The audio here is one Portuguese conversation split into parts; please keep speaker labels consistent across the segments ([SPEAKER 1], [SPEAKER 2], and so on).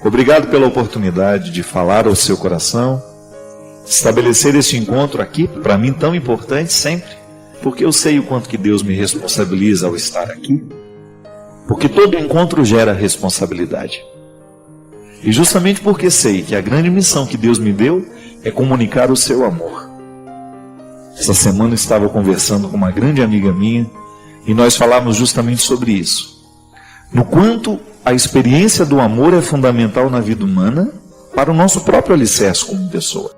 [SPEAKER 1] Obrigado pela oportunidade de falar ao seu coração, estabelecer este encontro aqui, para mim tão importante sempre, porque eu sei o quanto que Deus me responsabiliza ao estar aqui, porque todo encontro gera responsabilidade. E justamente porque sei que a grande missão que Deus me deu é comunicar o seu amor. Essa semana eu estava conversando com uma grande amiga minha e nós falamos justamente sobre isso. No quanto a experiência do amor é fundamental na vida humana para o nosso próprio alicerce como pessoa.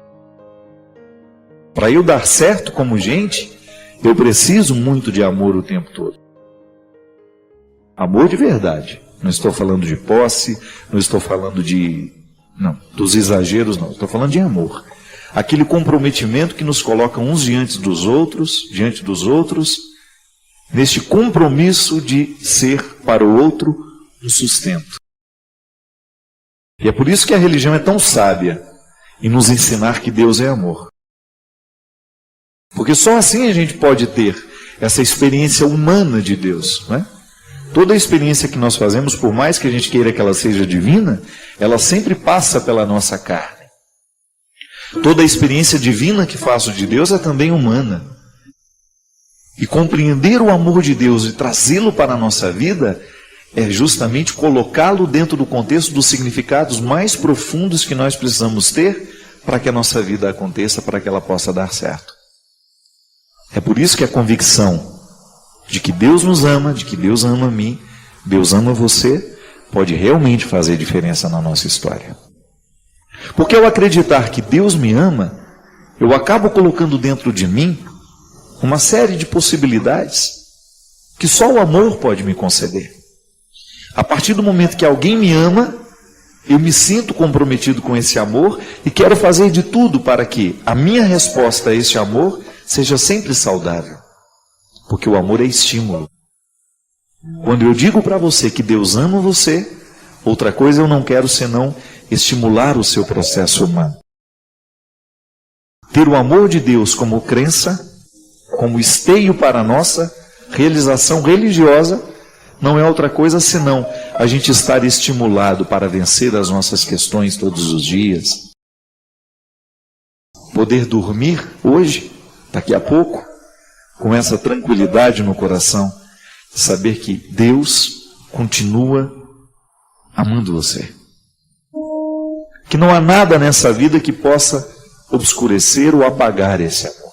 [SPEAKER 1] Para eu dar certo como gente, eu preciso muito de amor o tempo todo. Amor de verdade. Não estou falando de posse, não estou falando dos exageros, não. Estou falando de amor. Aquele comprometimento que nos coloca uns diante dos outros, neste compromisso de ser para o outro um sustento. E é por isso que a religião é tão sábia em nos ensinar que Deus é amor. Porque só assim a gente pode ter essa experiência humana de Deus, não é? Toda a experiência que nós fazemos, por mais que a gente queira que ela seja divina, ela sempre passa pela nossa carne. Toda a experiência divina que faço de Deus é também humana. E compreender o amor de Deus e trazê-lo para a nossa vida é justamente colocá-lo dentro do contexto dos significados mais profundos que nós precisamos ter para que a nossa vida aconteça, para que ela possa dar certo. É por isso que a convicção de que Deus nos ama, de que Deus ama a mim, Deus ama você, pode realmente fazer diferença na nossa história. Porque ao acreditar que Deus me ama, eu acabo colocando dentro de mim uma série de possibilidades que só o amor pode me conceder. A partir do momento que alguém me ama, eu me sinto comprometido com esse amor e quero fazer de tudo para que a minha resposta a esse amor seja sempre saudável. Porque o amor é estímulo. Quando eu digo para você que Deus ama você, outra coisa eu não quero senão estimular o seu processo humano. Ter o amor de Deus como crença, como esteio para a nossa realização religiosa, não é outra coisa senão a gente estar estimulado para vencer as nossas questões todos os dias. Poder dormir hoje, daqui a pouco, com essa tranquilidade no coração, saber que Deus continua amando você. Que não há nada nessa vida que possa obscurecer ou apagar esse amor.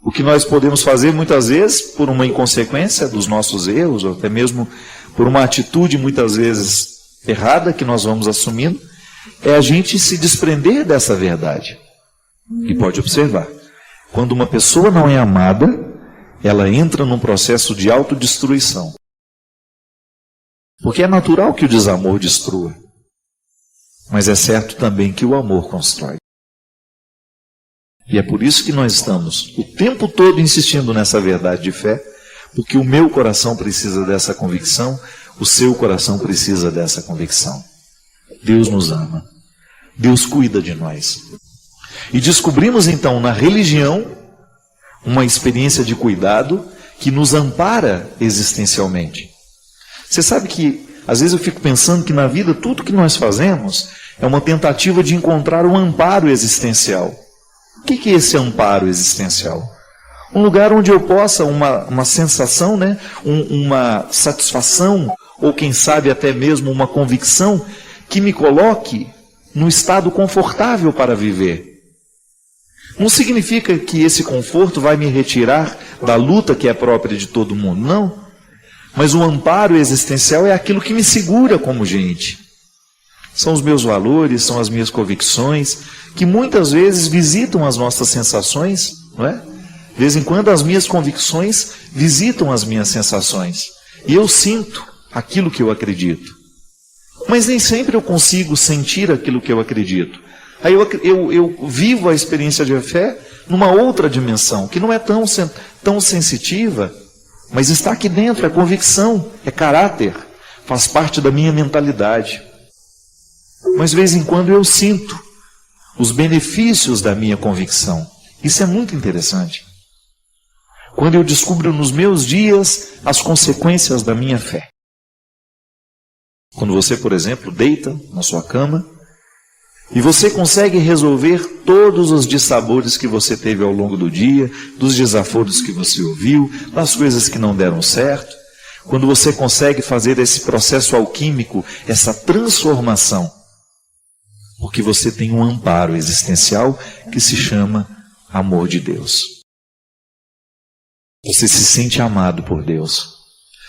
[SPEAKER 1] O que nós podemos fazer muitas vezes, por uma inconsequência dos nossos erros, ou até mesmo por uma atitude muitas vezes errada que nós vamos assumindo, é a gente se desprender dessa verdade. E pode observar, quando uma pessoa não é amada, ela entra num processo de autodestruição. Porque é natural que o desamor destrua. Mas é certo também que o amor constrói. E é por isso que nós estamos o tempo todo insistindo nessa verdade de fé, porque o meu coração precisa dessa convicção, o seu coração precisa dessa convicção. Deus nos ama. Deus cuida de nós. E descobrimos então na religião uma experiência de cuidado que nos ampara existencialmente. Você sabe que às vezes eu fico pensando que na vida tudo que nós fazemos é uma tentativa de encontrar um amparo existencial. O que é esse amparo existencial? Um lugar onde eu possa, uma sensação, uma satisfação, ou quem sabe até mesmo uma convicção, que me coloque num estado confortável para viver. Não significa que esse conforto vai me retirar da luta que é própria de todo mundo, não. Mas o amparo existencial é aquilo que me segura como gente. São os meus valores, são as minhas convicções, que muitas vezes visitam as nossas sensações, não é? De vez em quando as minhas convicções visitam as minhas sensações. E eu sinto aquilo que eu acredito. Mas nem sempre eu consigo sentir aquilo que eu acredito. Aí eu vivo a experiência de fé numa outra dimensão, que não é tão sensitiva, mas está aqui dentro, é convicção, é caráter, faz parte da minha mentalidade. Mas de vez em quando eu sinto os benefícios da minha convicção. Isso é muito interessante. Quando eu descubro nos meus dias as consequências da minha fé. Quando você, por exemplo, deita na sua cama e você consegue resolver todos os dissabores que você teve ao longo do dia, dos desaforos que você ouviu, das coisas que não deram certo. Quando você consegue fazer esse processo alquímico, essa transformação, porque você tem um amparo existencial que se chama amor de Deus. Você se sente amado por Deus.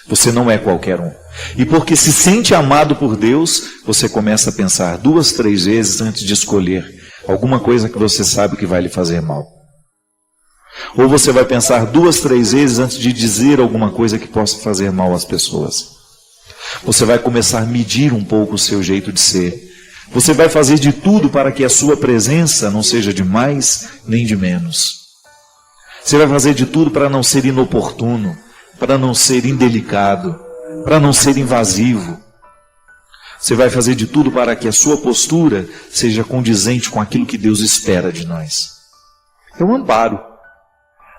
[SPEAKER 1] Você não é qualquer um. E porque se sente amado por Deus, você começa a pensar 2, 3 vezes antes de escolher alguma coisa que você sabe que vai lhe fazer mal. Ou você vai pensar 2, 3 vezes antes de dizer alguma coisa que possa fazer mal às pessoas. Você vai começar a medir um pouco o seu jeito de ser. Você vai fazer de tudo para que a sua presença não seja de mais nem de menos. Você vai fazer de tudo para não ser inoportuno, para não ser indelicado, para não ser invasivo. Você vai fazer de tudo para que a sua postura seja condizente com aquilo que Deus espera de nós. É um amparo.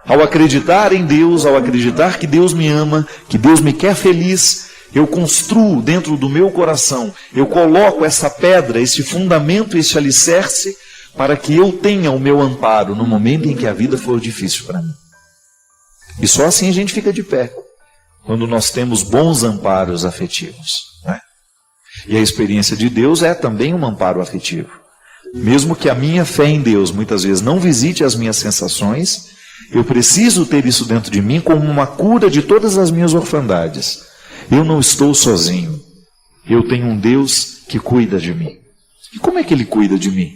[SPEAKER 1] Ao acreditar em Deus, ao acreditar que Deus me ama, que Deus me quer feliz, eu construo dentro do meu coração, eu coloco essa pedra, esse fundamento, esse alicerce, para que eu tenha o meu amparo no momento em que a vida for difícil para mim. E só assim a gente fica de pé, quando nós temos bons amparos afetivos, né? E a experiência de Deus é também um amparo afetivo. Mesmo que a minha fé em Deus muitas vezes não visite as minhas sensações, eu preciso ter isso dentro de mim como uma cura de todas as minhas orfandades. Eu não estou sozinho. Eu tenho um Deus que cuida de mim. E como é que Ele cuida de mim?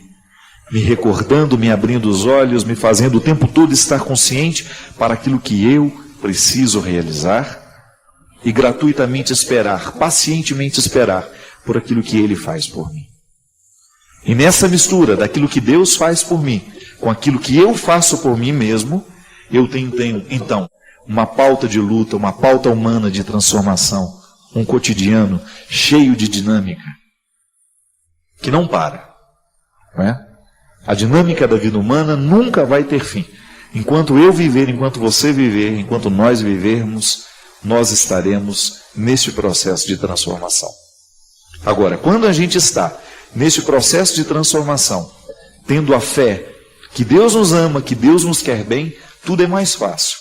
[SPEAKER 1] Me recordando, me abrindo os olhos, me fazendo o tempo todo estar consciente para aquilo que eu preciso realizar e gratuitamente esperar, pacientemente esperar por aquilo que Ele faz por mim. E nessa mistura daquilo que Deus faz por mim com aquilo que eu faço por mim mesmo, eu tenho então uma pauta de luta, uma pauta humana de transformação, um cotidiano cheio de dinâmica, que não para, não é? A dinâmica da vida humana nunca vai ter fim. Enquanto eu viver, enquanto você viver, enquanto nós vivermos, nós estaremos neste processo de transformação. Agora, quando a gente está neste processo de transformação, tendo a fé que Deus nos ama, que Deus nos quer bem, tudo é mais fácil.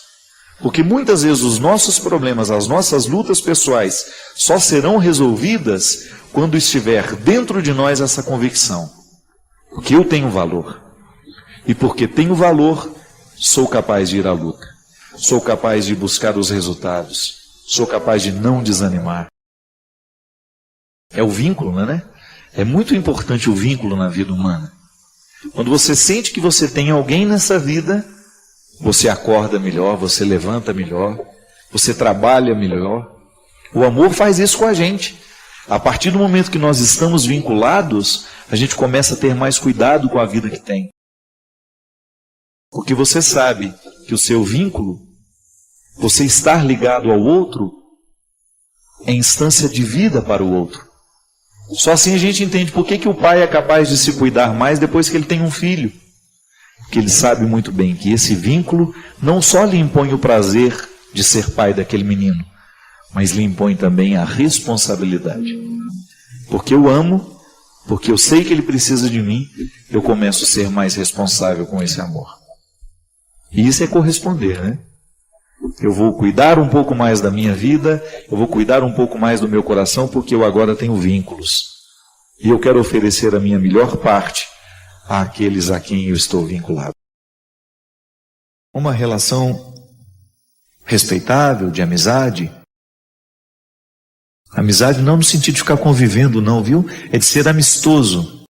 [SPEAKER 1] Porque muitas vezes os nossos problemas, as nossas lutas pessoais só serão resolvidas quando estiver dentro de nós essa convicção. Porque eu tenho valor. E porque tenho valor, sou capaz de ir à luta. Sou capaz de buscar os resultados. Sou capaz de não desanimar. É o vínculo, né? É muito importante o vínculo na vida humana. Quando você sente que você tem alguém nessa vida, você acorda melhor, você levanta melhor, você trabalha melhor. O amor faz isso com a gente. A partir do momento que nós estamos vinculados, a gente começa a ter mais cuidado com a vida que tem. Porque você sabe que o seu vínculo, você estar ligado ao outro, é instância de vida para o outro. Só assim a gente entende por que o pai é capaz de se cuidar mais depois que ele tem um filho. Porque ele sabe muito bem que esse vínculo não só lhe impõe o prazer de ser pai daquele menino, mas lhe impõe também a responsabilidade. Porque eu amo, porque eu sei que ele precisa de mim, eu começo a ser mais responsável com esse amor. E isso é corresponder, né? Eu vou cuidar um pouco mais da minha vida, eu vou cuidar um pouco mais do meu coração, porque eu agora tenho vínculos. E eu quero oferecer a minha melhor parte àqueles a quem eu estou vinculado. Uma relação respeitável, de amizade. Amizade não no sentido de ficar convivendo, não, viu? É de ser amistoso.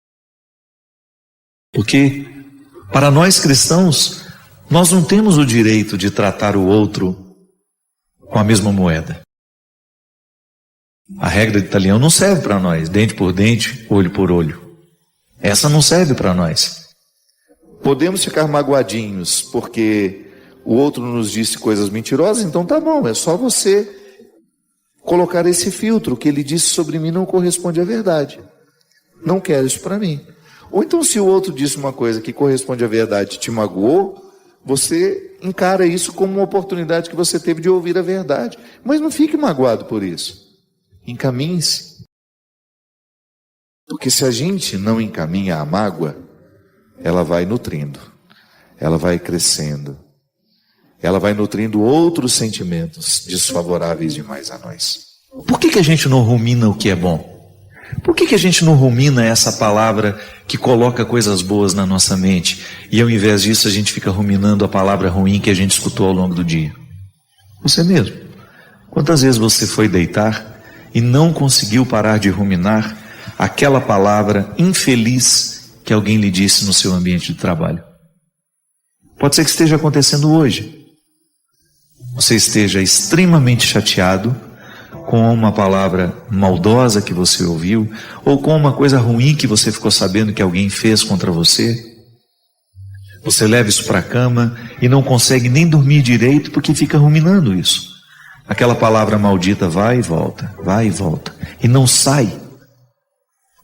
[SPEAKER 1] Porque, para nós cristãos, nós não temos o direito de tratar o outro com a mesma moeda. A regra de Italião não serve para nós, dente por dente, olho por olho. Essa não serve para nós. Podemos ficar magoadinhos porque o outro nos disse coisas mentirosas, então tá bom, é só você colocar esse filtro, o que ele disse sobre mim não corresponde à verdade. Não quero isso para mim. Ou então se o outro disse uma coisa que corresponde à verdade e te magoou, você encara isso como uma oportunidade que você teve de ouvir a verdade. Mas não fique magoado por isso. Encaminhe-se. Porque se a gente não encaminha a mágoa, ela vai nutrindo, ela vai crescendo, ela vai nutrindo outros sentimentos desfavoráveis demais a nós. Por que a gente não rumina o que é bom? Por que a gente não rumina essa palavra que coloca coisas boas na nossa mente e ao invés disso a gente fica ruminando a palavra ruim que a gente escutou ao longo do dia? Você mesmo. Quantas vezes você foi deitar e não conseguiu parar de ruminar aquela palavra infeliz que alguém lhe disse no seu ambiente de trabalho? Pode ser que esteja acontecendo hoje. Você esteja extremamente chateado com uma palavra maldosa que você ouviu, ou com uma coisa ruim que você ficou sabendo que alguém fez contra você. Você leva isso para a cama e não consegue nem dormir direito porque fica ruminando isso. Aquela palavra maldita vai e volta, e não sai,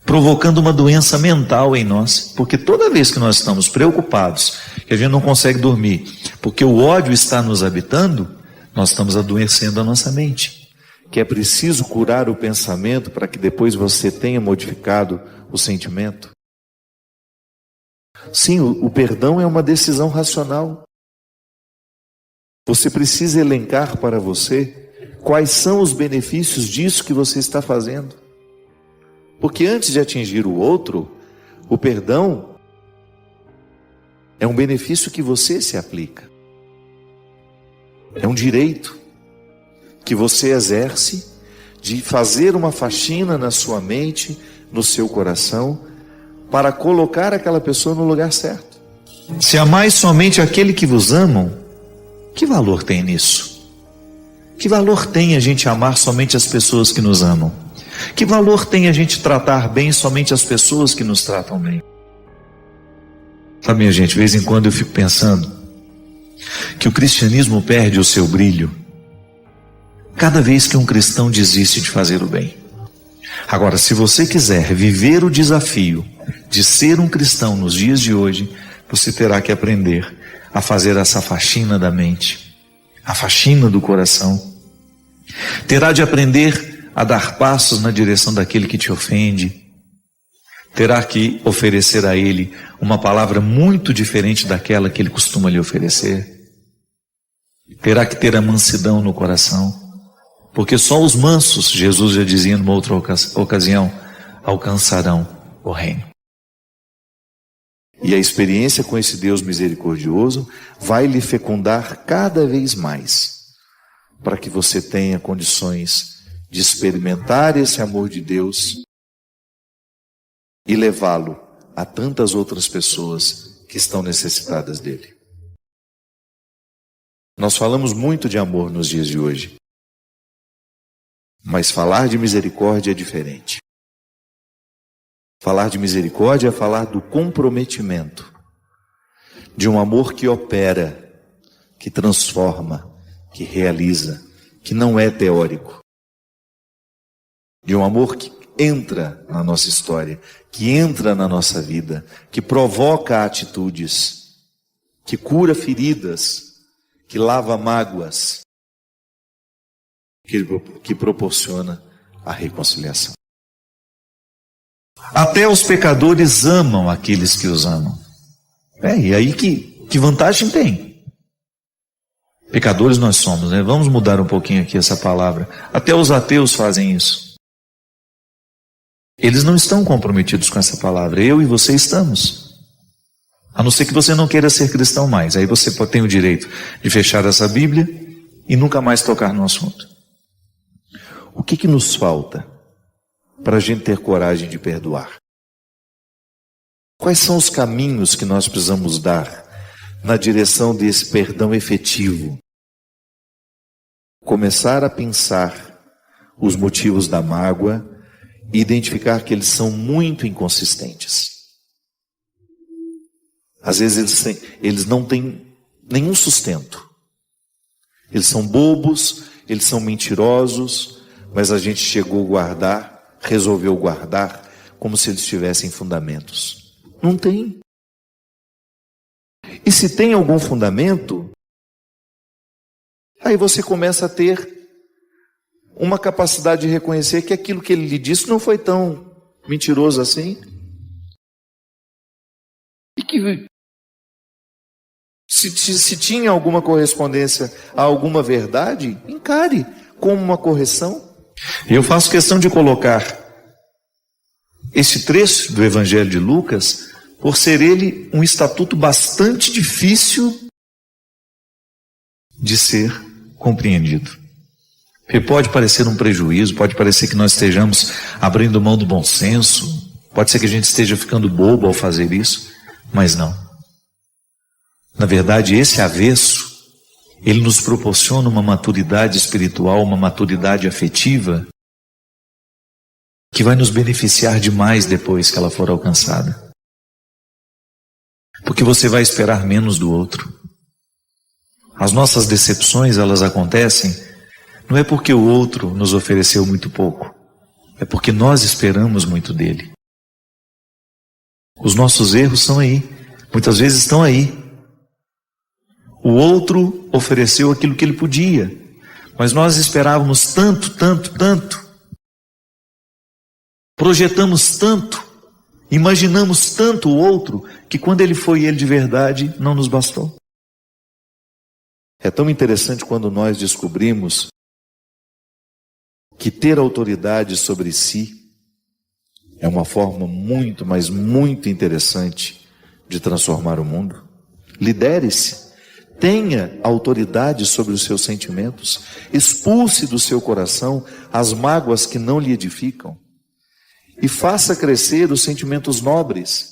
[SPEAKER 1] provocando uma doença mental em nós, porque toda vez que nós estamos preocupados, que a gente não consegue dormir, porque o ódio está nos habitando, nós estamos adoecendo a nossa mente. Que é preciso curar o pensamento para que depois você tenha modificado o sentimento. Sim, o perdão é uma decisão racional. Você precisa elencar para você quais são os benefícios disso que você está fazendo. Porque antes de atingir o outro, o perdão é um benefício que você se aplica. É um direito que você exerce de fazer uma faxina na sua mente, no seu coração, para colocar aquela pessoa no lugar certo. Se amais somente aquele que vos amam, que valor tem nisso? Que valor tem a gente amar somente as pessoas que nos amam? Que valor tem a gente tratar bem somente as pessoas que nos tratam bem? Sabe, minha gente, de vez em quando eu fico pensando que o cristianismo perde o seu brilho cada vez que um cristão desiste de fazer o bem. Agora, se você quiser viver o desafio de ser um cristão nos dias de hoje, você terá que aprender a fazer essa faxina da mente, a faxina do coração. Terá de aprender a dar passos na direção daquele que te ofende. Terá que oferecer a ele uma palavra muito diferente daquela que ele costuma lhe oferecer. Terá que ter a mansidão no coração. Porque só os mansos, Jesus já dizia numa outra ocasião, alcançarão o reino. E a experiência com esse Deus misericordioso vai lhe fecundar cada vez mais, para que você tenha condições de experimentar esse amor de Deus e levá-lo a tantas outras pessoas que estão necessitadas dele. Nós falamos muito de amor nos dias de hoje. Mas falar de misericórdia é diferente. Falar de misericórdia é falar do comprometimento, de um amor que opera, que transforma, que realiza, que não é teórico. De um amor que entra na nossa história, que entra na nossa vida, que provoca atitudes, que cura feridas, que lava mágoas, que proporciona a reconciliação. Até os pecadores amam aqueles que os amam. E aí que vantagem tem? Pecadores nós somos, né? Vamos mudar um pouquinho aqui essa palavra. Até os ateus fazem isso. Eles não estão comprometidos com essa palavra. Eu e você estamos. A não ser que você não queira ser cristão mais. Aí você tem o direito de fechar essa Bíblia e nunca mais tocar no assunto. O que nos falta para a gente ter coragem de perdoar? Quais são os caminhos que nós precisamos dar na direção desse perdão efetivo? Começar a pensar os motivos da mágoa e identificar que eles são muito inconsistentes. Às vezes eles não têm nenhum sustento. Eles são bobos, eles são mentirosos, mas a gente chegou a guardar, resolveu guardar, como se eles tivessem fundamentos. Não tem. E se tem algum fundamento, aí você começa a ter uma capacidade de reconhecer que aquilo que ele lhe disse não foi tão Mentiroso assim? E que se tinha alguma correspondência a alguma verdade, encare como uma correção. Eu faço questão de colocar esse trecho do Evangelho de Lucas, por ser ele um estatuto bastante difícil de ser compreendido. Porque pode parecer um prejuízo, pode parecer que nós estejamos abrindo mão do bom senso, pode ser que a gente esteja ficando bobo ao fazer isso, mas não. Na verdade, esse avesso, ele nos proporciona uma maturidade espiritual, uma maturidade afetiva, que vai nos beneficiar demais depois que ela for alcançada. Porque você vai esperar menos do outro. As nossas decepções, elas acontecem, não é porque o outro nos ofereceu muito pouco, é porque nós esperamos muito dele. Os nossos erros são aí, muitas vezes estão aí. O outro ofereceu aquilo que ele podia, mas nós esperávamos tanto, tanto, tanto. Projetamos tanto, imaginamos tanto o outro, que quando ele foi ele de verdade, não nos bastou. É tão interessante quando nós descobrimos que ter autoridade sobre si é uma forma muito, mas muito interessante de transformar o mundo. Lidere-se, tenha autoridade sobre os seus sentimentos, expulse do seu coração as mágoas que não lhe edificam e faça crescer os sentimentos nobres.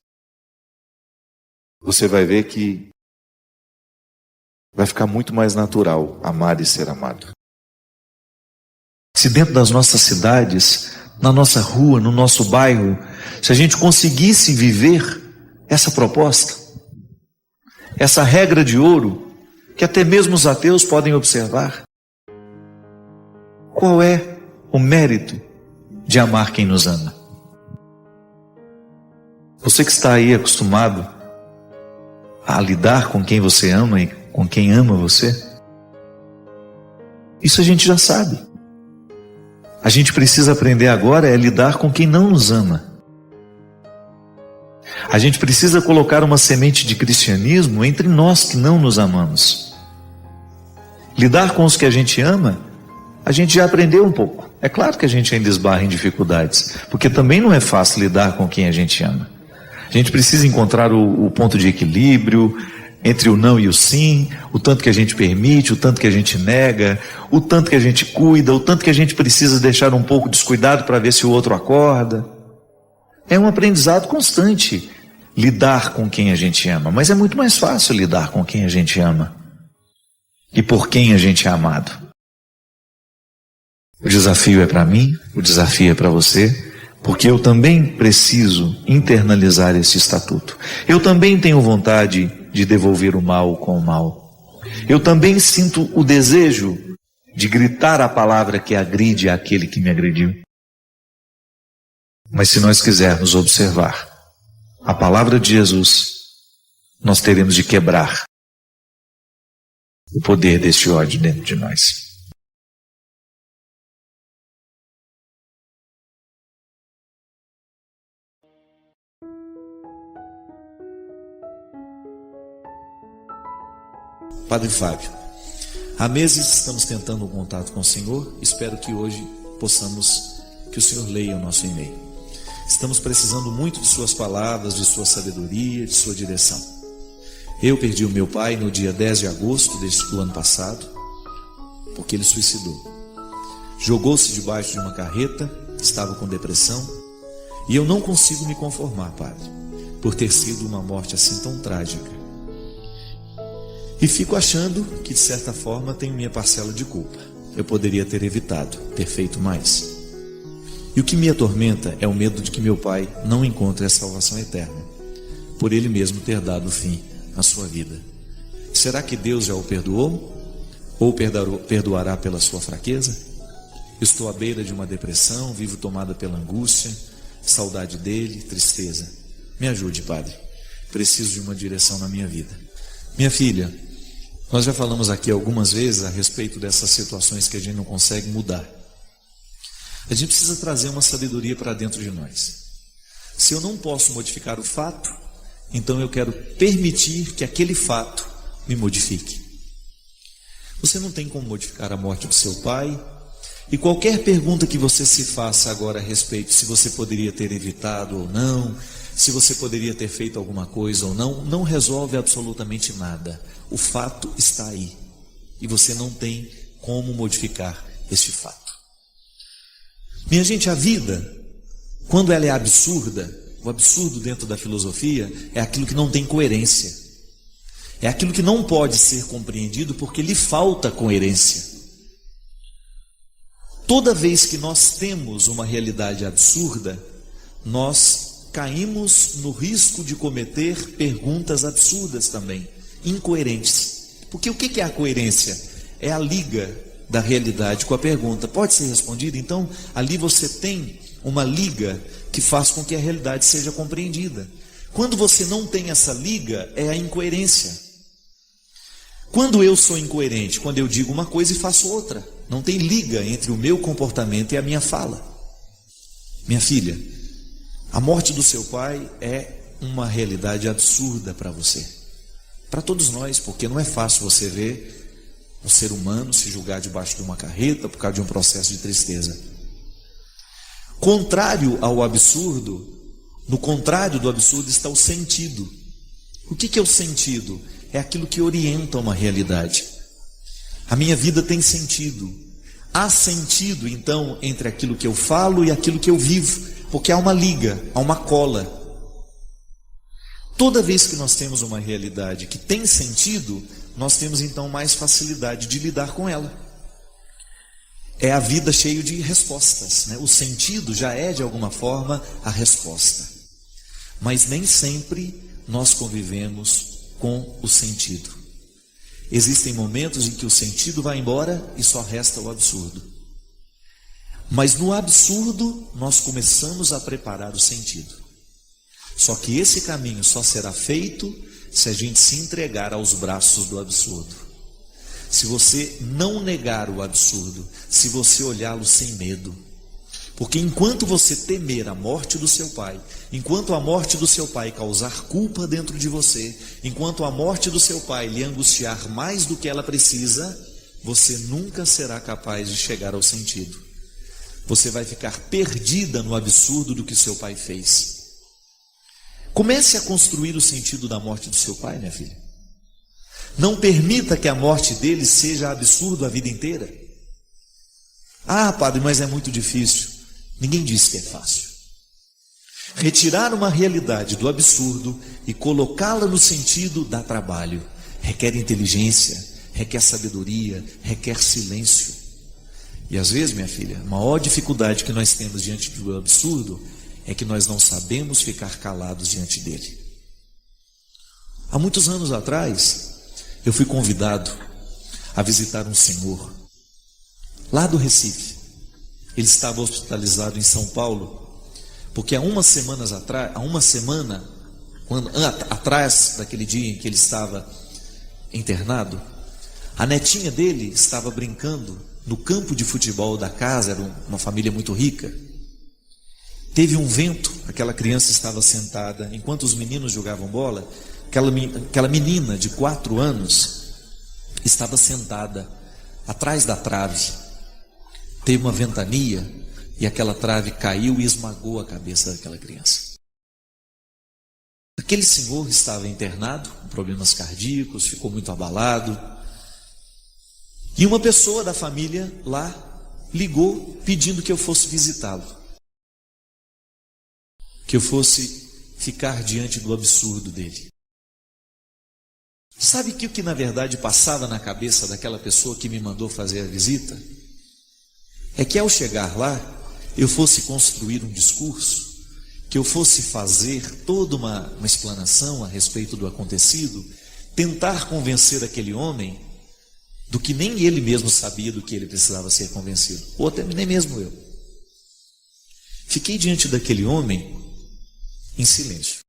[SPEAKER 1] Você vai ver que vai ficar muito mais natural amar e ser amado. Se dentro das nossas cidades, na nossa rua, no nosso bairro, se a gente conseguisse viver essa proposta, essa regra de ouro, que até mesmo os ateus podem observar, qual é o mérito de amar quem nos ama? Você que está aí acostumado a lidar com quem você ama e com quem ama você, isso a gente já sabe. A gente precisa aprender agora a lidar com quem não nos ama. A gente precisa colocar uma semente de cristianismo entre nós que não nos amamos. Lidar com os que a gente ama, a gente já aprendeu um pouco. É claro que a gente ainda esbarra em dificuldades, porque também não é fácil lidar com quem a gente ama. A gente precisa encontrar o ponto de equilíbrio entre o não e o sim, o tanto que a gente permite, o tanto que a gente nega, o tanto que a gente cuida, o tanto que a gente precisa deixar um pouco descuidado para ver se o outro acorda. É um aprendizado constante lidar com quem a gente ama, mas é muito mais fácil lidar com quem a gente ama e por quem a gente é amado. O desafio é para mim, o desafio é para você, porque eu também preciso internalizar esse estatuto. Eu também tenho vontade de devolver o mal com o mal. Eu também sinto o desejo de gritar a palavra que agride àquele que me agrediu. Mas se nós quisermos observar a palavra de Jesus, nós teremos de quebrar o poder deste ódio dentro de nós. Padre Fábio, há meses estamos tentando um contato com o Senhor, espero que hoje que o Senhor leia o nosso e-mail. Estamos precisando muito de suas palavras, de sua sabedoria, de sua direção. Eu perdi o meu pai no dia 10 de agosto do ano passado, porque ele suicidou. Jogou-se debaixo de uma carreta, estava com depressão, e eu não consigo me conformar, Padre, por ter sido uma morte assim tão trágica. E fico achando que, de certa forma, tenho minha parcela de culpa. Eu poderia ter evitado, ter feito mais. E o que me atormenta é o medo de que meu pai não encontre a salvação eterna, por ele mesmo ter dado fim à sua vida. Será que Deus já o perdoou? Ou perdoará pela sua fraqueza? Estou à beira de uma depressão, vivo tomada pela angústia, saudade dele, tristeza. Me ajude, Padre. Preciso de uma direção na minha vida. Minha filha, nós já falamos aqui algumas vezes a respeito dessas situações que a gente não consegue mudar. A gente precisa trazer uma sabedoria para dentro de nós. Se eu não posso modificar o fato, então eu quero permitir que aquele fato me modifique. Você não tem como modificar a morte do seu pai, e qualquer pergunta que você se faça agora a respeito, se você poderia ter evitado ou não, se você poderia ter feito alguma coisa ou não, não resolve absolutamente nada. O fato está aí, e você não tem como modificar este fato. Minha gente, a vida, quando ela é absurda, o absurdo dentro da filosofia é aquilo que não tem coerência. É aquilo que não pode ser compreendido porque lhe falta coerência. Toda vez que nós temos uma realidade absurda, nós caímos no risco de cometer perguntas absurdas também, incoerentes. Porque o que é a coerência? É a liga da realidade com a pergunta. Pode ser respondida? Então, ali você tem uma liga que faz com que a realidade seja compreendida. Quando você não tem essa liga, é a incoerência. Quando eu sou incoerente, quando eu digo uma coisa e faço outra, não tem liga entre o meu comportamento e a minha fala. Minha filha, a morte do seu pai é uma realidade absurda para você, para todos nós, porque não é fácil você ver um ser humano se julgar debaixo de uma carreta por causa de um processo de tristeza. Contrário ao absurdo, no contrário do absurdo está o sentido. O que é o sentido? É aquilo que orienta uma realidade. A minha vida tem sentido. Há sentido, então, entre aquilo que eu falo e aquilo que eu vivo, porque há uma liga, há uma cola. Toda vez que nós temos uma realidade que tem sentido, nós temos então mais facilidade de lidar com ela. É a vida cheia de respostas, né? O sentido já é, de alguma forma, a resposta. Mas nem sempre nós convivemos com o sentido. Existem momentos em que o sentido vai embora e só resta o absurdo. Mas no absurdo nós começamos a preparar o sentido. Só que esse caminho só será feito se a gente se entregar aos braços do absurdo. Se você não negar o absurdo, se você olhá-lo sem medo. Porque enquanto você temer a morte do seu pai, enquanto a morte do seu pai causar culpa dentro de você, enquanto a morte do seu pai lhe angustiar mais do que ela precisa, você nunca será capaz de chegar ao sentido. Você vai ficar perdida no absurdo do que seu pai fez. Comece a construir o sentido da morte do seu pai, minha filha. Não permita que a morte dele seja absurdo a vida inteira. Ah, padre, mas é muito difícil. Ninguém disse que é fácil. Retirar uma realidade do absurdo e colocá-la no sentido dá trabalho. Requer inteligência, requer sabedoria, requer silêncio. E às vezes, minha filha, a maior dificuldade que nós temos diante do absurdo é que nós não sabemos ficar calados diante dele. Há muitos anos atrás, eu fui convidado a visitar um senhor lá do Recife. Ele estava hospitalizado em São Paulo, porque há uma semana atrás daquele dia em que ele estava internado, a netinha dele estava brincando no campo de futebol da casa, era uma família muito rica. Teve um vento, aquela criança estava sentada, enquanto os meninos jogavam bola, aquela menina de 4 anos estava sentada atrás da trave. Teve uma ventania e aquela trave caiu e esmagou a cabeça daquela criança. Aquele senhor estava internado, com problemas cardíacos, ficou muito abalado. E uma pessoa da família lá ligou pedindo que eu fosse visitá-lo. Que eu fosse ficar diante do absurdo dele. Sabe o que na verdade passava na cabeça daquela pessoa que me mandou fazer a visita? É que ao chegar lá, eu fosse construir um discurso, que eu fosse fazer toda uma explanação a respeito do acontecido, tentar convencer aquele homem do que nem ele mesmo sabia do que ele precisava ser convencido, ou até nem mesmo eu. Fiquei diante daquele homem em silêncio.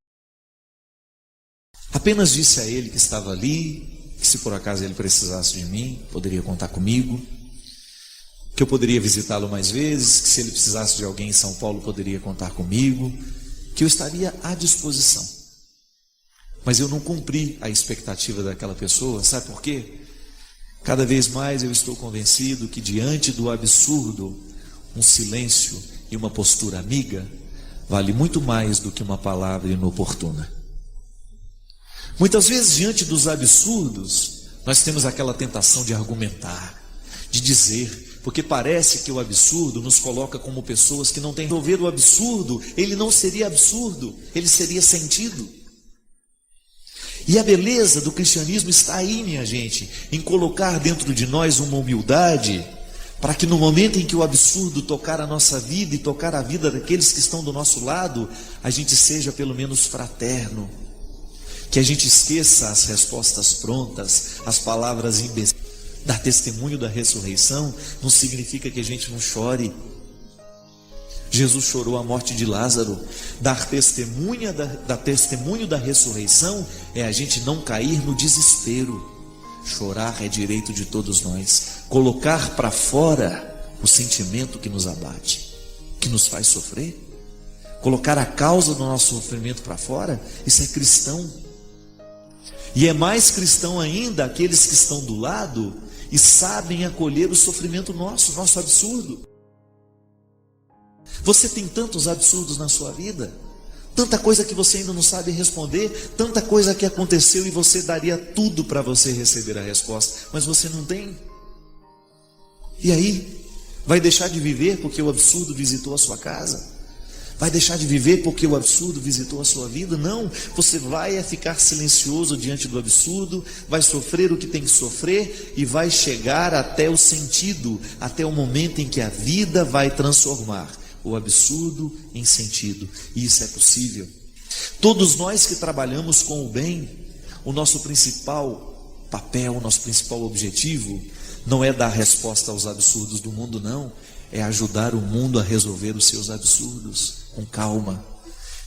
[SPEAKER 1] Apenas disse a ele que estava ali, que se por acaso ele precisasse de mim, poderia contar comigo, que eu poderia visitá-lo mais vezes, que se ele precisasse de alguém em São Paulo, poderia contar comigo, que eu estaria à disposição. Mas eu não cumpri a expectativa daquela pessoa, sabe por quê? Cada vez mais eu estou convencido que diante do absurdo, um silêncio e uma postura amiga vale muito mais do que uma palavra inoportuna. Muitas vezes, diante dos absurdos, nós temos aquela tentação de argumentar, de dizer, porque parece que o absurdo nos coloca como pessoas que não têm resolver o absurdo. Ele não seria absurdo, ele seria sentido. E a beleza do cristianismo está aí, minha gente, em colocar dentro de nós uma humildade, para que no momento em que o absurdo tocar a nossa vida e tocar a vida daqueles que estão do nosso lado, a gente seja pelo menos fraterno, que a gente esqueça as respostas prontas, as palavras imbecis. Dar testemunho da ressurreição não significa que a gente não chore. Jesus chorou a morte de Lázaro. Dar testemunho da ressurreição é a gente não cair no desespero. Chorar é direito de todos nós. Colocar para fora o sentimento que nos abate, que nos faz sofrer. Colocar a causa do nosso sofrimento para fora, isso é cristão. E é mais cristão ainda aqueles que estão do lado e sabem acolher o sofrimento nosso absurdo. Você tem tantos absurdos na sua vida, tanta coisa que você ainda não sabe responder, tanta coisa que aconteceu e você daria tudo para você receber a resposta, mas você não tem. E aí, vai deixar de viver porque o absurdo visitou a sua casa? Vai deixar de viver porque o absurdo visitou a sua vida? Não, você vai ficar silencioso diante do absurdo, vai sofrer o que tem que sofrer e vai chegar até o sentido, até o momento em que a vida vai transformar o absurdo em sentido. E isso é possível. Todos nós que trabalhamos com o bem, o nosso principal papel, o nosso principal objetivo não é dar resposta aos absurdos do mundo, não. É ajudar o mundo a resolver os seus absurdos com calma,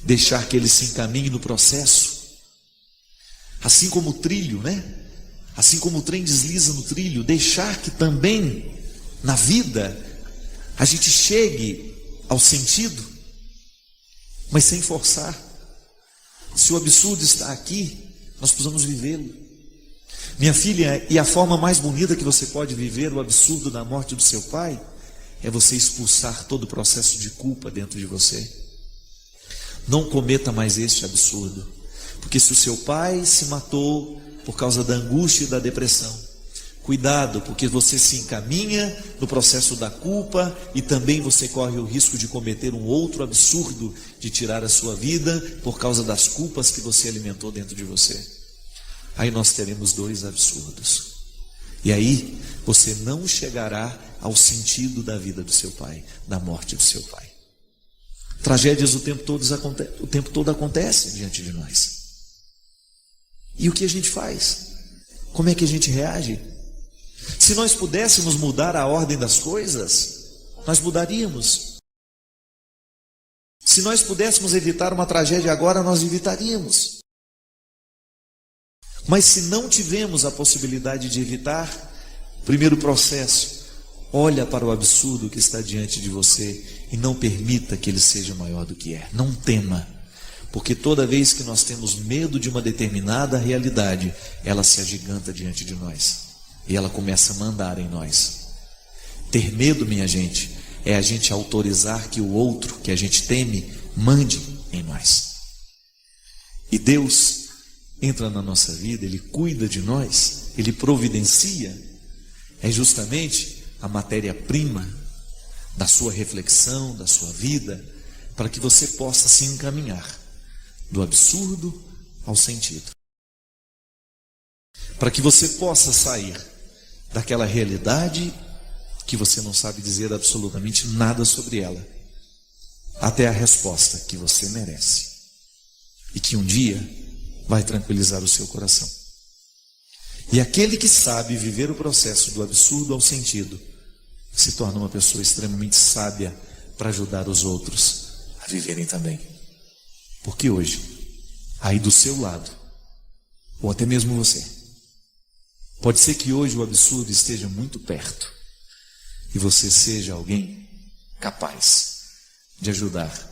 [SPEAKER 1] deixar que ele se encaminhe no processo, assim como o trilho, né? Assim como o trem desliza no trilho, deixar que também na vida a gente chegue ao sentido, mas sem forçar. Se o absurdo está aqui, nós precisamos vivê-lo. Minha filha, e a forma mais bonita que você pode viver o absurdo da morte do seu pai é você expulsar todo o processo de culpa dentro de você. Não cometa mais este absurdo, porque se o seu pai se matou por causa da angústia e da depressão, cuidado, porque você se encaminha no processo da culpa e também você corre o risco de cometer um outro absurdo, de tirar a sua vida por causa das culpas que você alimentou dentro de você. Aí nós teremos dois absurdos. E aí você não chegará ao sentido da vida do seu pai, da morte do seu pai. Tragédias o tempo todo acontecem diante de nós. E o que a gente faz? Como é que a gente reage? Se nós pudéssemos mudar a ordem das coisas, nós mudaríamos. Se nós pudéssemos evitar uma tragédia agora, nós evitaríamos. Mas se não tivemos a possibilidade de evitar, primeiro processo, olha para o absurdo que está diante de você e não permita que ele seja maior do que é. Não tema, porque toda vez que nós temos medo de uma determinada realidade, ela se agiganta diante de nós e ela começa a mandar em nós. Ter medo, minha gente, é a gente autorizar que o outro, que a gente teme, mande em nós. E Deus entra na nossa vida, Ele cuida de nós, Ele providencia, é justamente a matéria-prima da sua reflexão, da sua vida, para que você possa se encaminhar do absurdo ao sentido. Para que você possa sair daquela realidade que você não sabe dizer absolutamente nada sobre ela, até a resposta que você merece e que um dia vai tranquilizar o seu coração. E aquele que sabe viver o processo do absurdo ao sentido se torna uma pessoa extremamente sábia para ajudar os outros a viverem também. Porque hoje, aí do seu lado, ou até mesmo você, pode ser que hoje o absurdo esteja muito perto e você seja alguém capaz de ajudar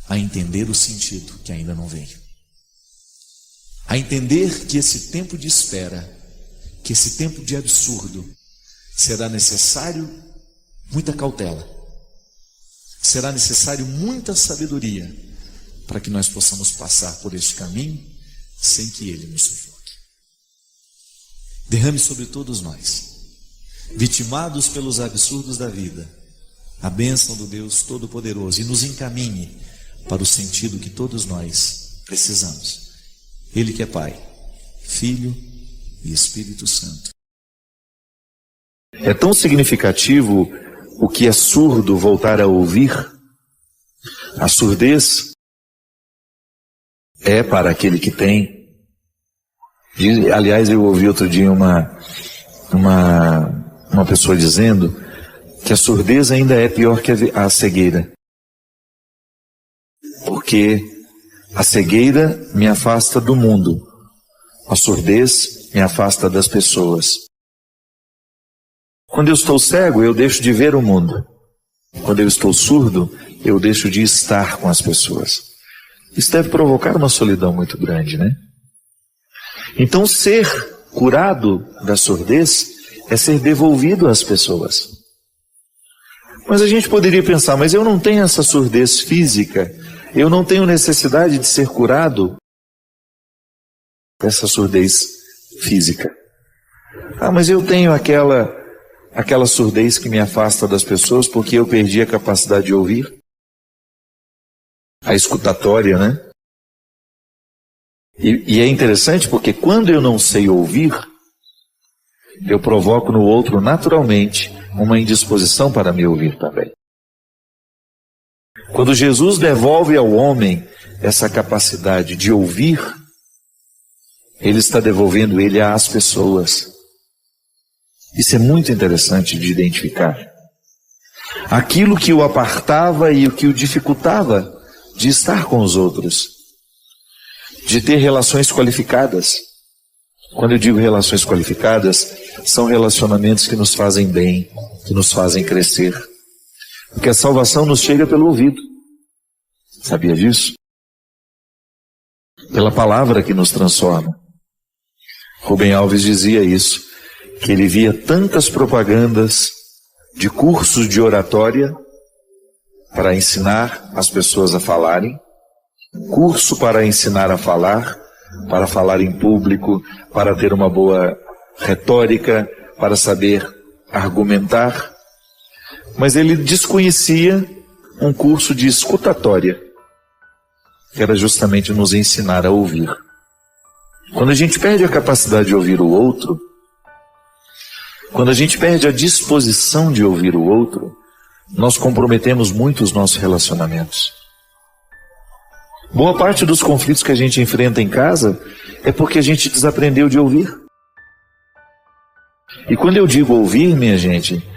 [SPEAKER 1] a entender o sentido que ainda não veio. A entender que esse tempo de espera, que esse tempo de absurdo, será necessário muita cautela, será necessário muita sabedoria para que nós possamos passar por este caminho sem que ele nos sufoque. Derrame sobre todos nós, vitimados pelos absurdos da vida, a bênção do Deus Todo-Poderoso, e nos encaminhe para o sentido que todos nós precisamos. Ele que é Pai, Filho e Espírito Santo. É tão significativo o que é surdo voltar a ouvir. A surdez é para aquele que tem. Aliás, eu ouvi outro dia uma pessoa dizendo que a surdez ainda é pior que a cegueira. Porque a cegueira me afasta do mundo, a surdez me afasta das pessoas. Quando eu estou cego, eu deixo de ver o mundo. Quando eu estou surdo, eu deixo de estar com as pessoas. Isso deve provocar uma solidão muito grande, né? Então, ser curado da surdez é ser devolvido às pessoas. Mas a gente poderia pensar, mas eu não tenho essa surdez física, eu não tenho necessidade de ser curado dessa surdez física. Ah, mas eu tenho aquela surdez que me afasta das pessoas porque eu perdi a capacidade de ouvir. A escutatória, né? E é interessante porque quando eu não sei ouvir, eu provoco no outro naturalmente uma indisposição para me ouvir também. Quando Jesus devolve ao homem essa capacidade de ouvir, ele está devolvendo ele às pessoas. Isso é muito interessante de identificar. Aquilo que o apartava e o que o dificultava de estar com os outros, de ter relações qualificadas. Quando eu digo relações qualificadas, são relacionamentos que nos fazem bem, que nos fazem crescer. Porque a salvação nos chega pelo ouvido. Sabia disso? Pela palavra que nos transforma. Rubem Alves dizia isso, que ele via tantas propagandas de cursos de oratória para ensinar as pessoas a falarem, curso para ensinar a falar, para falar em público, para ter uma boa retórica, para saber argumentar, mas ele desconhecia um curso de escutatória, que era justamente nos ensinar a ouvir. Quando a gente perde a capacidade de ouvir o outro, quando a gente perde a disposição de ouvir o outro, nós comprometemos muito os nossos relacionamentos. Boa parte dos conflitos que a gente enfrenta em casa é porque a gente desaprendeu de ouvir. E quando eu digo ouvir, minha gente,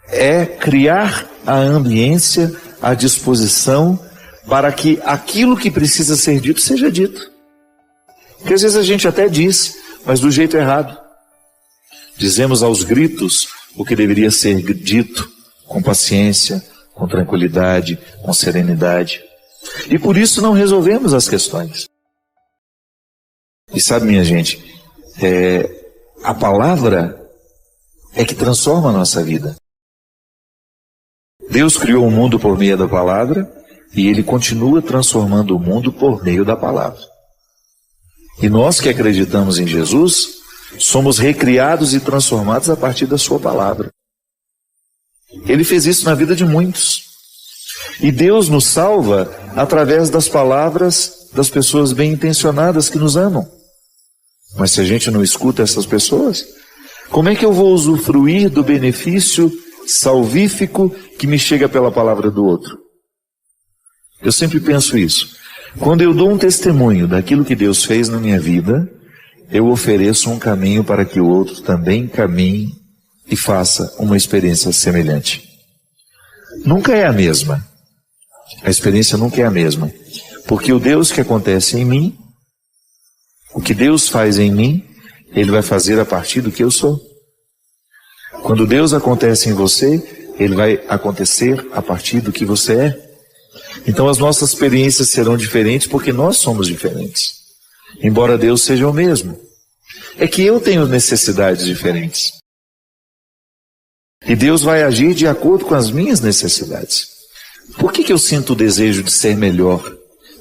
[SPEAKER 1] é criar a ambiência, a disposição para que aquilo que precisa ser dito seja dito. Porque às vezes a gente até diz, mas do jeito errado. Dizemos aos gritos o que deveria ser dito com paciência, com tranquilidade, com serenidade. E por isso não resolvemos as questões. E sabe, minha gente, a palavra é que transforma a nossa vida. Deus criou o mundo por meio da palavra e Ele continua transformando o mundo por meio da palavra. E nós que acreditamos em Jesus, somos recriados e transformados a partir da sua palavra. Ele fez isso na vida de muitos. E Deus nos salva através das palavras das pessoas bem intencionadas que nos amam. Mas se a gente não escuta essas pessoas, como é que eu vou usufruir do benefício salvífico que me chega pela palavra do outro? Eu sempre penso isso. Quando eu dou um testemunho daquilo que Deus fez na minha vida, eu ofereço um caminho para que o outro também caminhe e faça uma experiência semelhante. Nunca é a mesma. A experiência nunca é a mesma. Porque o Deus que acontece em mim, o que Deus faz em mim, Ele vai fazer a partir do que eu sou. Quando Deus acontece em você, Ele vai acontecer a partir do que você é. Então as nossas experiências serão diferentes porque nós somos diferentes, embora Deus seja o mesmo. É que eu tenho necessidades diferentes. E Deus vai agir de acordo com as minhas necessidades. Por que eu sinto o desejo de ser melhor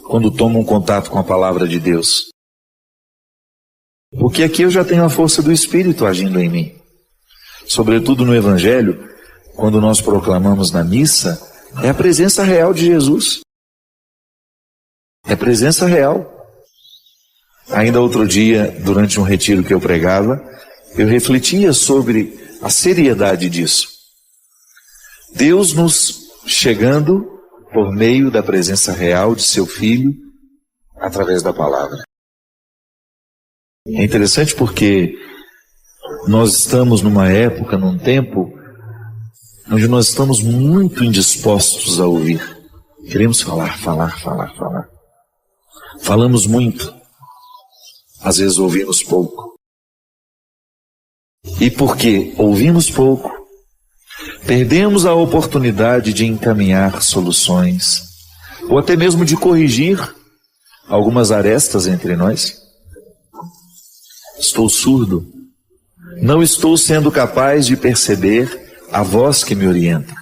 [SPEAKER 1] quando tomo um contato com a palavra de Deus? Porque aqui eu já tenho a força do Espírito agindo em mim. Sobretudo no Evangelho, quando nós proclamamos na missa, é a presença real de Jesus. É a presença real. Ainda outro dia, durante um retiro que eu pregava, eu refletia sobre a seriedade disso. Deus nos chegando por meio da presença real de seu Filho, através da palavra. É interessante porque nós estamos numa época, num tempo, onde nós estamos muito indispostos a ouvir. Queremos falar. Falamos muito. Às vezes ouvimos pouco. E porque ouvimos pouco, perdemos a oportunidade de encaminhar soluções, ou até mesmo de corrigir algumas arestas entre nós. Estou surdo. Não estou sendo capaz de perceber a voz que me orienta.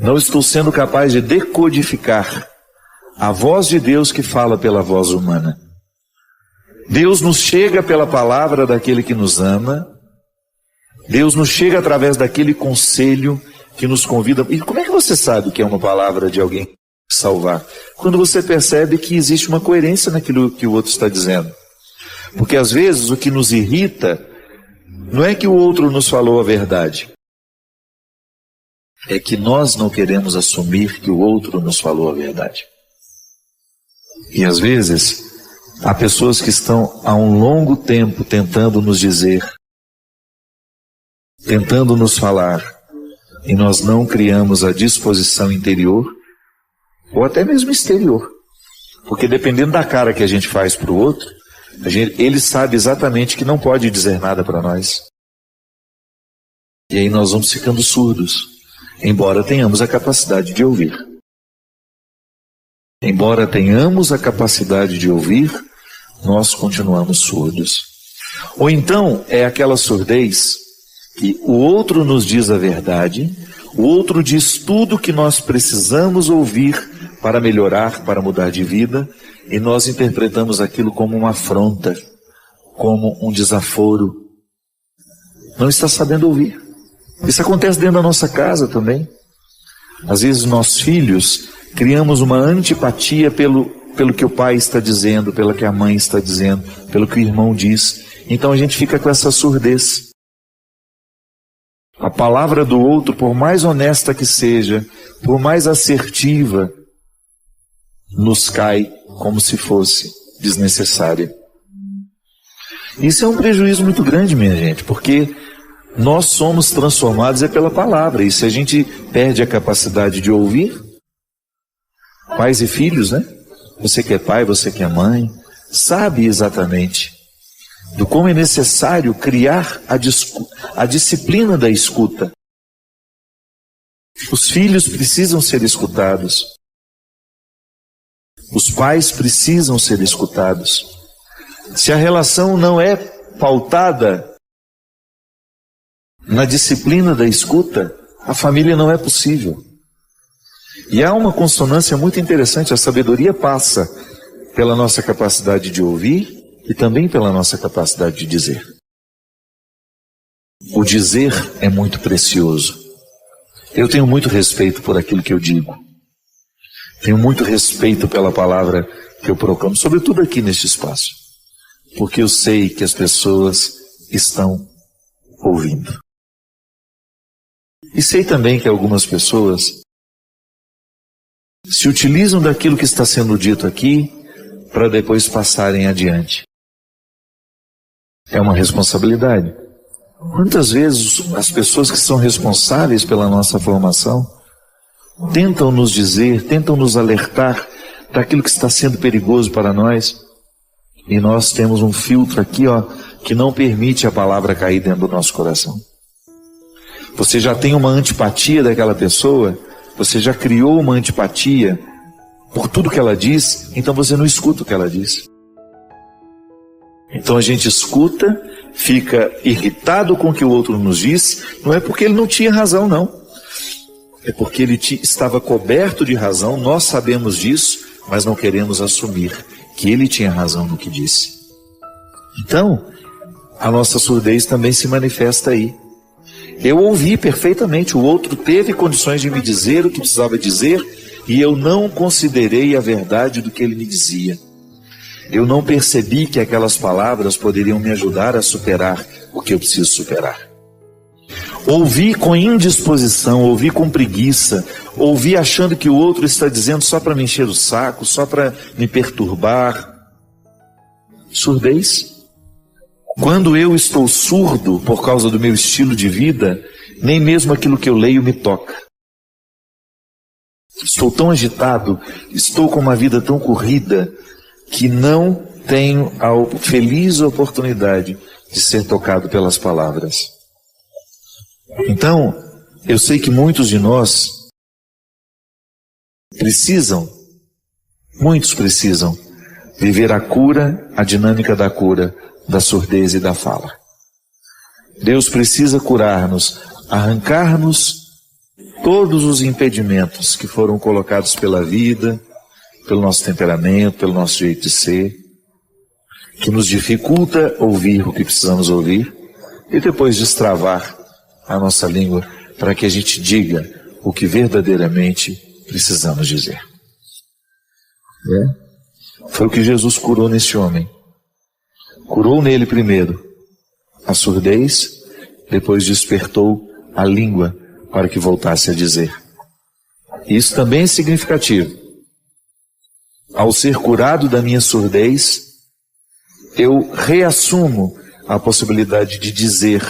[SPEAKER 1] Não estou sendo capaz de decodificar a voz de Deus que fala pela voz humana. Deus nos chega pela palavra daquele que nos ama. Deus nos chega através daquele conselho que nos convida. E como é que você sabe que é uma palavra de alguém salvar? Quando você percebe que existe uma coerência naquilo que o outro está dizendo. Porque às vezes o que nos irrita não é que o outro nos falou a verdade. É que nós não queremos assumir que o outro nos falou a verdade. E às vezes há pessoas que estão há um longo tempo tentando nos dizer, tentando nos falar, e nós não criamos a disposição interior, ou até mesmo exterior. Porque dependendo da cara que a gente faz para o outro, ele sabe exatamente que não pode dizer nada para nós. E aí nós vamos ficando surdos, embora tenhamos a capacidade de ouvir. Embora tenhamos a capacidade de ouvir, nós continuamos surdos. Ou então é aquela surdez que o outro nos diz a verdade, o outro diz tudo que nós precisamos ouvir para melhorar, para mudar de vida, e nós interpretamos aquilo como uma afronta, como um desaforo. Não está sabendo ouvir. Isso acontece dentro da nossa casa também. Às vezes nós filhos criamos uma antipatia pelo que o pai está dizendo, pelo que a mãe está dizendo, pelo que o irmão diz. Então a gente fica com essa surdez. A palavra do outro, por mais honesta que seja, por mais assertiva, nos cai como se fosse desnecessária. Isso é um prejuízo muito grande, minha gente, porque nós somos transformados pela palavra, e se a gente perde a capacidade de ouvir, pais e filhos, né? Você que é pai, você que é mãe, sabe exatamente do como é necessário criar a disciplina da escuta. Os filhos precisam ser escutados. Os pais precisam ser escutados. Se a relação não é pautada na disciplina da escuta, a família não é possível. E há uma consonância muito interessante. A sabedoria passa pela nossa capacidade de ouvir e também pela nossa capacidade de dizer. O dizer é muito precioso. Eu tenho muito respeito por aquilo que eu digo. Tenho muito respeito pela palavra que eu proclamo, sobretudo aqui neste espaço. Porque eu sei que as pessoas estão ouvindo. E sei também que algumas pessoas se utilizam daquilo que está sendo dito aqui para depois passarem adiante. É uma responsabilidade. Quantas vezes as pessoas que são responsáveis pela nossa formação tentam nos dizer, tentam nos alertar daquilo que está sendo perigoso para nós, e nós temos um filtro aqui, que não permite a palavra cair dentro do nosso coração. Você já tem uma antipatia daquela pessoa, você já criou uma antipatia por tudo que ela diz, então você não escuta o que ela diz. Então a gente escuta, fica irritado com o que o outro nos diz, não é porque ele não tinha razão, não. É porque ele estava coberto de razão, nós sabemos disso, mas não queremos assumir que ele tinha razão no que disse. Então, a nossa surdez também se manifesta aí. Eu ouvi perfeitamente, o outro teve condições de me dizer o que precisava dizer, e eu não considerei a verdade do que ele me dizia. Eu não percebi que aquelas palavras poderiam me ajudar a superar o que eu preciso superar. Ouvi com indisposição, ouvi com preguiça, ouvi achando que o outro está dizendo só para me encher o saco, só para me perturbar. Surdez. Quando eu estou surdo por causa do meu estilo de vida, nem mesmo aquilo que eu leio me toca. Estou tão agitado, estou com uma vida tão corrida, que não tenho a feliz oportunidade de ser tocado pelas palavras. Então, eu sei que muitos de nós muitos precisam viver a cura, a dinâmica da cura, da surdez e da fala. Deus precisa curar-nos, arrancar-nos todos os impedimentos que foram colocados pela vida, pelo nosso temperamento, pelo nosso jeito de ser, que nos dificulta ouvir o que precisamos ouvir, e depois destravar a nossa língua para que a gente diga o que verdadeiramente precisamos dizer. Foi o que Jesus curou nesse homem. Curou nele primeiro a surdez, depois despertou a língua para que voltasse a dizer. Isso também é significativo. Ao ser curado da minha surdez, eu reassumo a possibilidade de dizer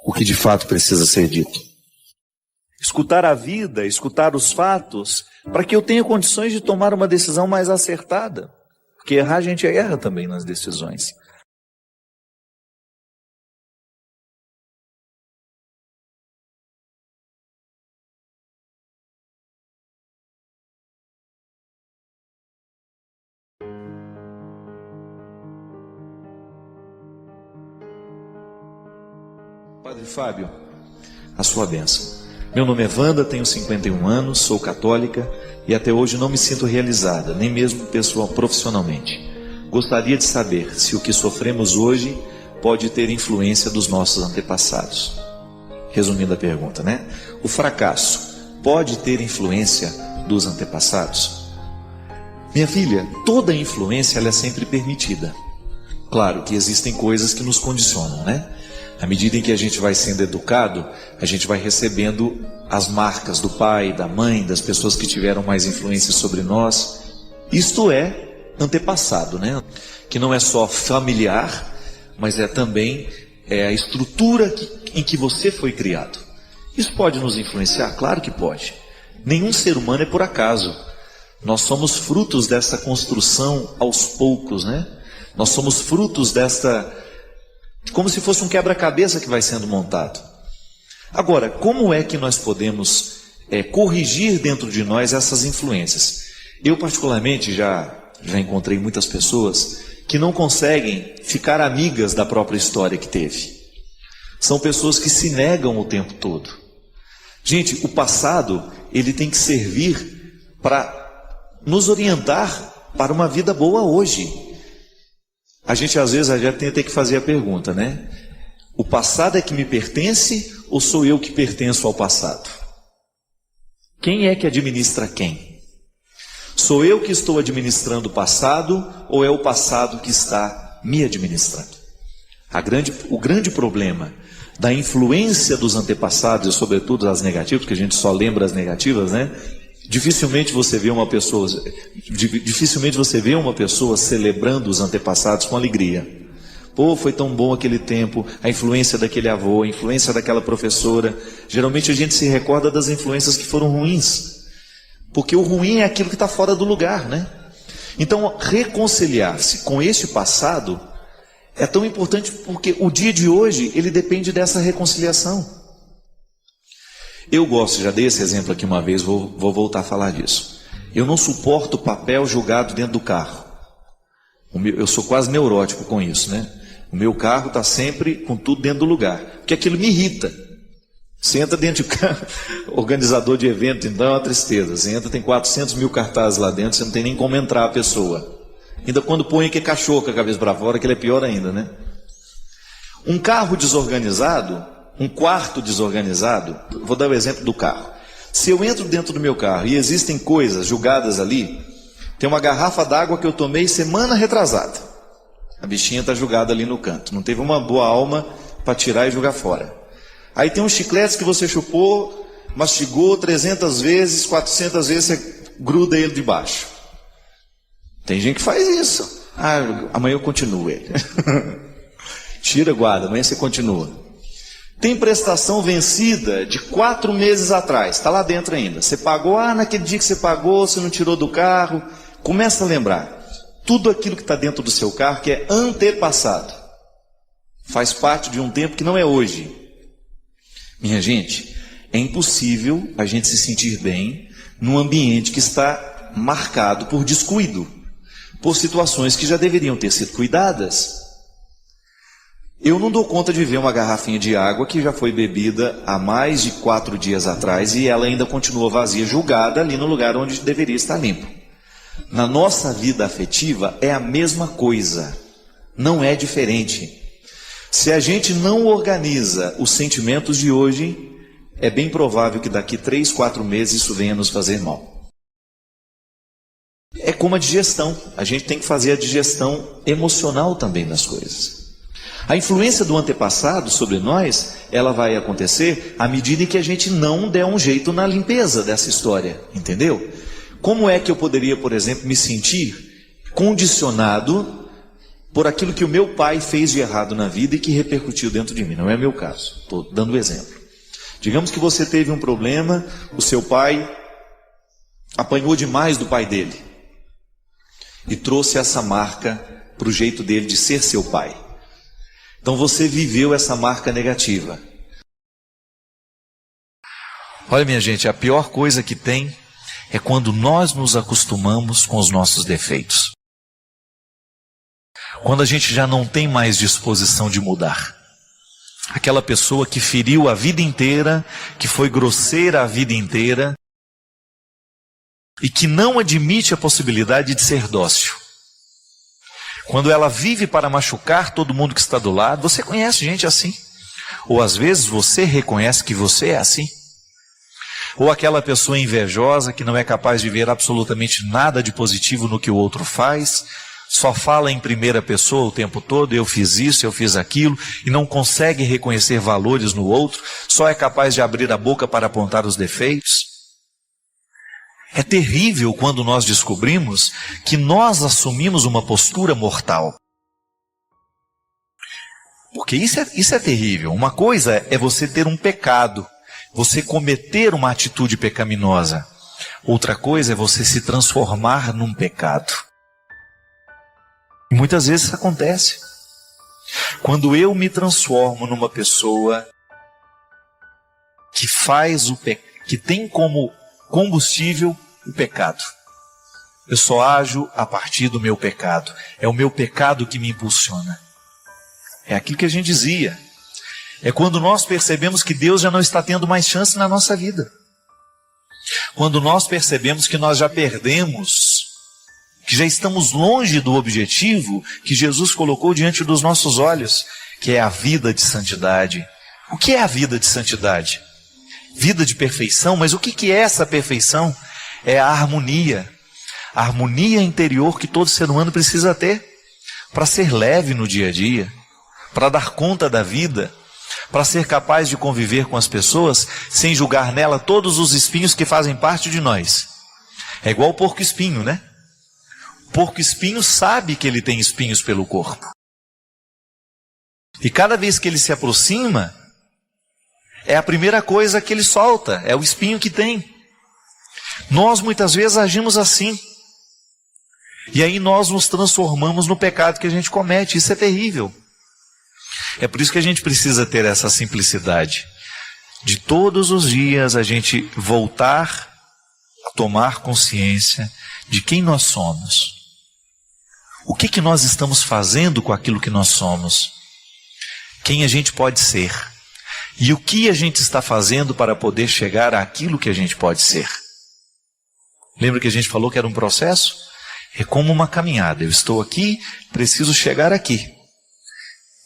[SPEAKER 1] o que de fato precisa ser dito. Escutar a vida, escutar os fatos, para que eu tenha condições de tomar uma decisão mais acertada. Porque errar, a gente erra também nas decisões. Padre Fábio, a sua bênção. Meu nome é Wanda, tenho 51 anos, sou católica e até hoje não me sinto realizada, nem mesmo profissionalmente. Gostaria de saber se o que sofremos hoje pode ter influência dos nossos antepassados. Resumindo a pergunta, né? O fracasso pode ter influência dos antepassados? Minha filha, toda influência ela é sempre permitida. Claro que existem coisas que nos condicionam, né? À medida em que a gente vai sendo educado, a gente vai recebendo as marcas do pai, da mãe, das pessoas que tiveram mais influência sobre nós. Isto é antepassado, né? Que não é só familiar, mas é também a estrutura em que você foi criado. Isso pode nos influenciar? Claro que pode. Nenhum ser humano é por acaso. Nós somos frutos dessa construção aos poucos, né? Nós somos frutos como se fosse um quebra-cabeça que vai sendo montado. Agora, como é que nós podemos corrigir dentro de nós essas influências? Eu particularmente já encontrei muitas pessoas que não conseguem ficar amigas da própria história que teve. São pessoas que se negam o tempo todo. Gente, o passado, ele tem que servir para nos orientar para uma vida boa hoje. A gente às vezes já tem que fazer a pergunta, né? O passado é que me pertence ou sou eu que pertenço ao passado? Quem é que administra quem? Sou eu que estou administrando o passado ou é o passado que está me administrando? O grande problema da influência dos antepassados, e sobretudo as negativas, porque a gente só lembra as negativas, né? Dificilmente você vê uma pessoa celebrando os antepassados com alegria. Pô, foi tão bom aquele tempo, a influência daquele avô, a influência daquela professora. Geralmente a gente se recorda das influências que foram ruins, porque o ruim é aquilo que está fora do lugar, né? Então, reconciliar-se com esse passado é tão importante porque o dia de hoje, ele depende dessa reconciliação. Eu gosto, já dei esse exemplo aqui uma vez, vou voltar a falar disso. Eu não suporto papel jogado dentro do carro. Eu sou quase neurótico com isso, né? O meu carro está sempre com tudo dentro do lugar, porque aquilo me irrita. Você entra dentro de carro, organizador de evento, então é uma tristeza. Você entra, tem 400 mil cartazes lá dentro, você não tem nem como entrar a pessoa. Ainda quando põe aquele cachorro com a cabeça para fora, que ele é pior ainda, né? Um carro desorganizado, um quarto desorganizado, vou dar o exemplo do carro. Se eu entro dentro do meu carro e existem coisas jogadas ali, tem uma garrafa d'água que eu tomei semana retrasada. A bichinha está jogada ali no canto. Não teve uma boa alma para tirar e jogar fora. Aí tem uns chicletes que você chupou, mastigou 300 vezes, 400 vezes, você gruda ele debaixo. Tem gente que faz isso. Amanhã eu continuo ele. Tira, guarda, amanhã você continua. Tem prestação vencida de 4 meses atrás, está lá dentro ainda. Você pagou, naquele dia que você pagou, você não tirou do carro. Começa a lembrar. Tudo aquilo que está dentro do seu carro, que é antepassado, faz parte de um tempo que não é hoje. Minha gente, é impossível a gente se sentir bem num ambiente que está marcado por descuido, por situações que já deveriam ter sido cuidadas. Eu não dou conta de ver uma garrafinha de água que já foi bebida há mais de 4 dias atrás e ela ainda continua vazia, julgada ali no lugar onde deveria estar limpo. Na nossa vida afetiva é a mesma coisa, não é diferente. Se a gente não organiza os sentimentos de hoje, é bem provável que daqui 3, 4 meses isso venha nos fazer mal. É como a digestão, a gente tem que fazer a digestão emocional também das coisas. A influência do antepassado sobre nós, ela vai acontecer à medida que a gente não der um jeito na limpeza dessa história, entendeu? Como é que eu poderia, por exemplo, me sentir condicionado por aquilo que o meu pai fez de errado na vida e que repercutiu dentro de mim? Não é meu caso, estou dando um exemplo. Digamos que você teve um problema, o seu pai apanhou demais do pai dele e trouxe essa marca para o jeito dele de ser seu pai. Então você viveu essa marca negativa. Olha, minha gente, a pior coisa que tem é quando nós nos acostumamos com os nossos defeitos. Quando a gente já não tem mais disposição de mudar. Aquela pessoa que feriu a vida inteira, que foi grosseira a vida inteira e que não admite a possibilidade de ser dócil. Quando ela vive para machucar todo mundo que está do lado. Você conhece gente assim? Ou às vezes você reconhece que você é assim? Ou aquela pessoa invejosa que não é capaz de ver absolutamente nada de positivo no que o outro faz, só fala em primeira pessoa o tempo todo, eu fiz isso, eu fiz aquilo, e não consegue reconhecer valores no outro, só é capaz de abrir a boca para apontar os defeitos. É terrível quando nós descobrimos que nós assumimos uma postura mortal. Porque isso é terrível. Uma coisa é você ter um pecado, você cometer uma atitude pecaminosa. Outra coisa é você se transformar num pecado. E muitas vezes isso acontece. Quando eu me transformo numa pessoa que que tem como combustível o pecado. Eu só ajo a partir do meu pecado. É o meu pecado que me impulsiona. É aquilo que a gente dizia. É quando nós percebemos que Deus já não está tendo mais chance na nossa vida. Quando nós percebemos que nós já perdemos, que já estamos longe do objetivo que Jesus colocou diante dos nossos olhos, que é a vida de santidade. O que é a vida de santidade? Vida de perfeição, mas o que é essa perfeição? É a harmonia interior que todo ser humano precisa ter para ser leve no dia a dia, para dar conta da vida, para ser capaz de conviver com as pessoas sem julgar nela todos os espinhos que fazem parte de nós. É igual o porco-espinho, né? O porco-espinho sabe que ele tem espinhos pelo corpo. E cada vez que ele se aproxima, é a primeira coisa que ele solta, é o espinho que tem. Nós muitas vezes agimos assim. E aí nós nos transformamos no pecado que a gente comete. Isso é terrível. É por isso que a gente precisa ter essa simplicidade. De todos os dias a gente voltar a tomar consciência de quem nós somos. O que nós estamos fazendo com aquilo que nós somos? Quem a gente pode ser? E o que a gente está fazendo para poder chegar àquilo que a gente pode ser? Lembra que a gente falou que era um processo? É como uma caminhada. Eu estou aqui, preciso chegar aqui.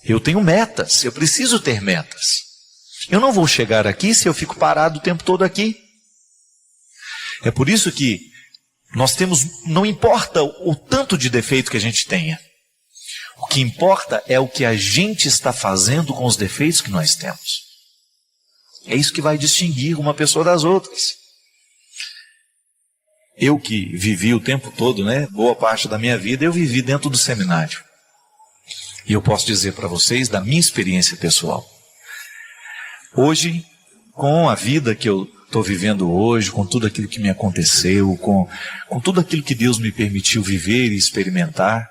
[SPEAKER 1] Eu tenho metas, eu preciso ter metas. Eu não vou chegar aqui se eu fico parado o tempo todo aqui. É por isso que nós temos, não importa o tanto de defeito que a gente tenha. O que importa é o que a gente está fazendo com os defeitos que nós temos. É isso que vai distinguir uma pessoa das outras. Eu que vivi o tempo todo, boa parte da minha vida, eu vivi dentro do seminário. E eu posso dizer para vocês da minha experiência pessoal. Hoje, com a vida que eu estou vivendo hoje, com tudo aquilo que me aconteceu, com tudo aquilo que Deus me permitiu viver e experimentar,